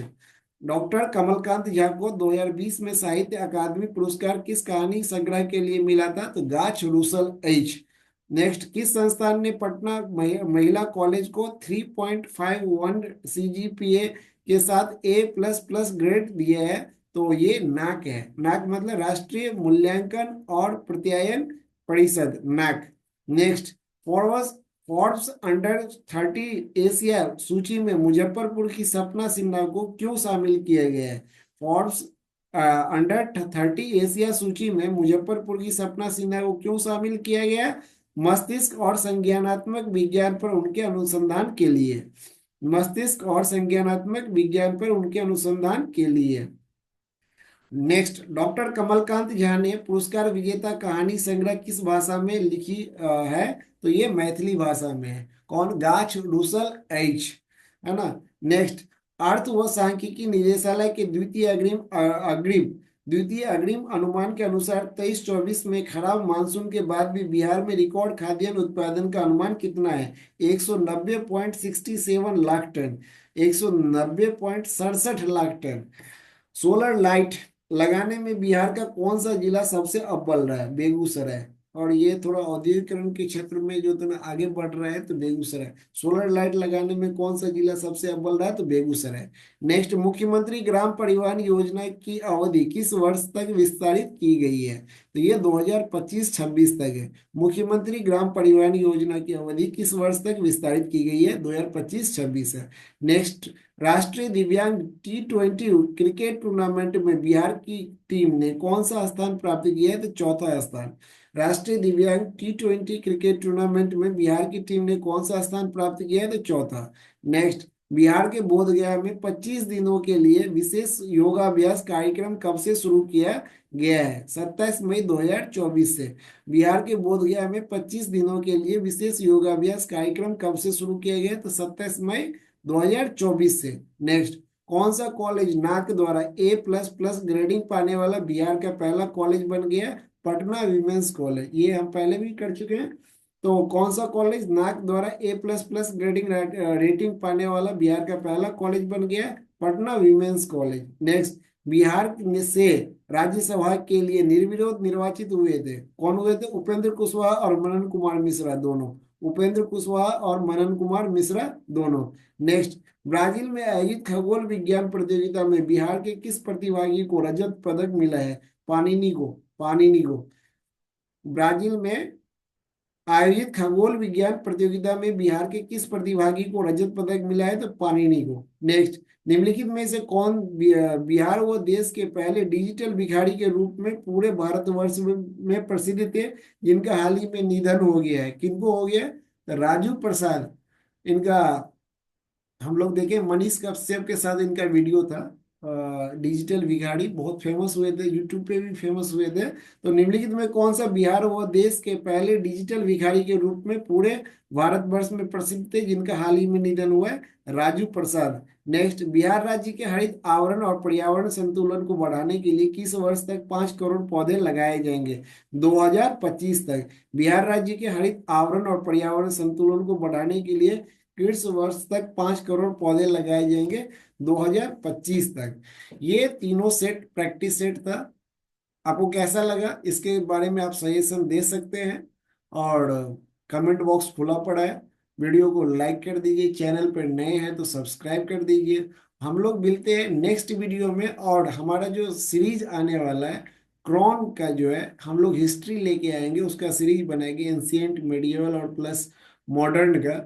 Speaker 1: डॉक्टर कमलकांत झा को 2020 में साहित्य अकादमी पुरस्कार किस कहानी संग्रह के लिए मिला था? तो गाछ रूसल एच। नेक्स्ट, किस संस्थान ने पटना महिला कॉलेज को 3.51 सीजीपीए के साथ A++ ग्रेड दिया है? तो ये नाक है। नाक मतलब राष्ट्रीय मूल्यांकन और प्रत्यायन परिषद, नाक। Next, Forbes Forbes under 30 Asia सूची में मुजफ्फरपुर की सपना सिन्हा को क्यों शामिल किया गया है? फोर्ब्स अंडर 30 एशिया सूची में मुजफ्फरपुर की सपना सिन्हा को क्यों शामिल किया गया है? मस्तिष्क और संज्ञानात्मक विज्ञान पर उनके अनुसंधान के लिए। मस्तिष्क और संज्ञानात्मक विज्ञान पर उनके अनुसंधान के लिए। नेक्स्ट, डॉक्टर कमलकांत झा ने पुरस्कार विजेता कहानी संग्रह किस भाषा में लिखी है? तो ये मैथिली भाषा में है। कौन? गाछ रूसल एच, है ना। नेक्स्ट, अर्थ व सांख्यिकी निदेशालय के द्वितीय अग्रिम अनुमान के अनुसार 23-24 में खराब मानसून के बाद भी बिहार में रिकॉर्ड खाद्यान्न उत्पादन का अनुमान कितना है? 190.67 lakh tonne, 190.67 lakh tonne. Solar light लगाने में बिहार का कौन सा जिला सबसे अव्वल रहा है? बेगूसराय। और ये थोड़ा औद्योगिकरण के क्षेत्र में जो तो आगे बढ़ रहा है, तो बेगूसराय। सोलर लाइट लगाने में कौन सा जिला सबसे अव्वल रहा है? तो बेगूसराय। नेक्स्ट, मुख्यमंत्री ग्राम परिवहन योजना की अवधि किस वर्ष तक विस्तारित की गई है? तो ये 2025-26 तक है। मुख्यमंत्री ग्राम परिवहन योजना की अवधि किस वर्ष तक विस्तारित की गई है? 2025-26 है। नेक्स्ट, राष्ट्रीय दिव्यांग T20 क्रिकेट टूर्नामेंट में बिहार की टीम ने कौन सा स्थान प्राप्त किया है? तो चौथा स्थान। राष्ट्रीय दिव्यांग T20 क्रिकेट टूर्नामेंट में बिहार की टीम ने कौन सा स्थान प्राप्त किया है? तो चौथा। नेक्स्ट, बिहार के बोधगया में 25 दिनों के लिए विशेष योगाभ्यास कार्यक्रम कब से शुरू किया गया है? 27 मई 2024 से। बिहार के बोधगया में 25 दिनों के लिए विशेष योगाभ्यास कार्यक्रम कब से शुरू किया गया? तो 27 मई 2024 से। नेक्स्ट, कौन सा कॉलेज नाक द्वारा A++ ग्रेडिंग पाने वाला बिहार का पहला कॉलेज बन गया? Patna women's college. ये हम पहले भी कर चुके हैं। तो कौन सा कॉलेज नाक द्वारा A++ ग्रेडिंग रेटिंग पाने वाला बिहार का पहला कॉलेज बन गया? Patna women's college. Next, Bihar से राज्यसभा के लिए निर्विरोध निर्वाचित हुए थे। कौन हुए थे? उपेंद्र कुशवाहा और मनन कुमार मिश्रा दोनों। उपेंद्र कुशवाहा और मनन कुमार मिश्रा दोनों। नेक्स्ट, ब्राजील में आयोजित खगोल विज्ञान प्रतियोगिता में बिहार के किस प्रतिभागी को रजत पदक मिला है? पानिनी को। ब्राजील में आयोजित खगोल विज्ञान प्रतियोगिता में बिहार के किस प्रतिभागी को रजत पदक मिला है? तो पानिनी को। नेक्स्ट, निम्नलिखित में से कौन बिहार व देश के पहले डिजिटल भिखारी के रूप में पूरे भारतवर्ष में प्रसिद्ध थे, जिनका हाल ही में निधन हो गया है? किनको हो गया? तो राजू प्रसाद। इनका हम लोग देखे, मनीष कश्यप के साथ इनका वीडियो था। डिजिटल भिखारी बहुत फेमस हुए थे, यूट्यूब पे भी फेमस हुए थे। तो निम्नलिखित में कौन सा बिहार व देश के पहले डिजिटल भिखारी के रूप में पूरे भारतवर्ष में प्रसिद्ध थे, जिनका हाल ही में निधन हुआ है? राजू प्रसाद। नेक्स्ट, बिहार राज्य के हरित आवरण और पर्यावरण संतुलन को बढ़ाने के लिए किस वर्ष तक 5 करोड़ पौधे लगाए जाएंगे? 2025 तक। बिहार राज्य के हरित आवरण और पर्यावरण संतुलन को बढ़ाने के लिए किस वर्ष तक 5 करोड़ पौधे लगाए जाएंगे? 2025 तक। ये तीनों सेट प्रैक्टिस सेट था। आपको कैसा लगा, इसके बारे में आप सजेशन दे सकते हैं, और कमेंट बॉक्स खुला पड़ा है। वीडियो को लाइक कर दीजिए, चैनल पर नए हैं तो सब्सक्राइब कर दीजिए। हम लोग मिलते हैं नेक्स्ट वीडियो में, और हमारा जो सीरीज आने वाला है क्रॉन का जो है, हम लोग हिस्ट्री लेके आएंगे, उसका सीरीज बनाएंगे एंशियंट, मेडिएवल और प्लस मॉडर्न का।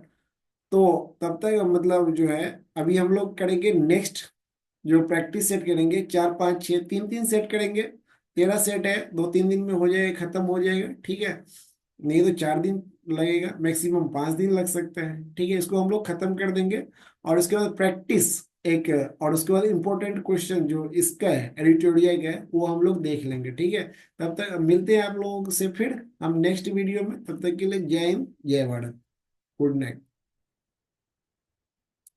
Speaker 1: तो तब तक मतलब जो है अभी हम लोग करेंगे नेक्स्ट जो प्रैक्टिस सेट करेंगे, 4 5 6, 3 3 सेट करेंगे। 13 सेट है, 2 3 दिन में हो जाएगा, खत्म हो जाएगा, ठीक है। नहीं तो 4 दिन लगेगा, मैक्सिमम 5 दिन लग सकता है, ठीक है। इसको हम लोग खत्म कर देंगे, और उसके बाद प्रैक्टिस एक, और उसके बाद इंपॉर्टेंट क्वेश्चन जो इसका है एडिटोरियल का है वो हम लोग देख लेंगे, ठीक है। तब तक मिलते हैं आप लोगों से फिर हम नेक्स्ट वीडियो में, तब तक के लिए जय हिंद जय भारत, गुड नाइट।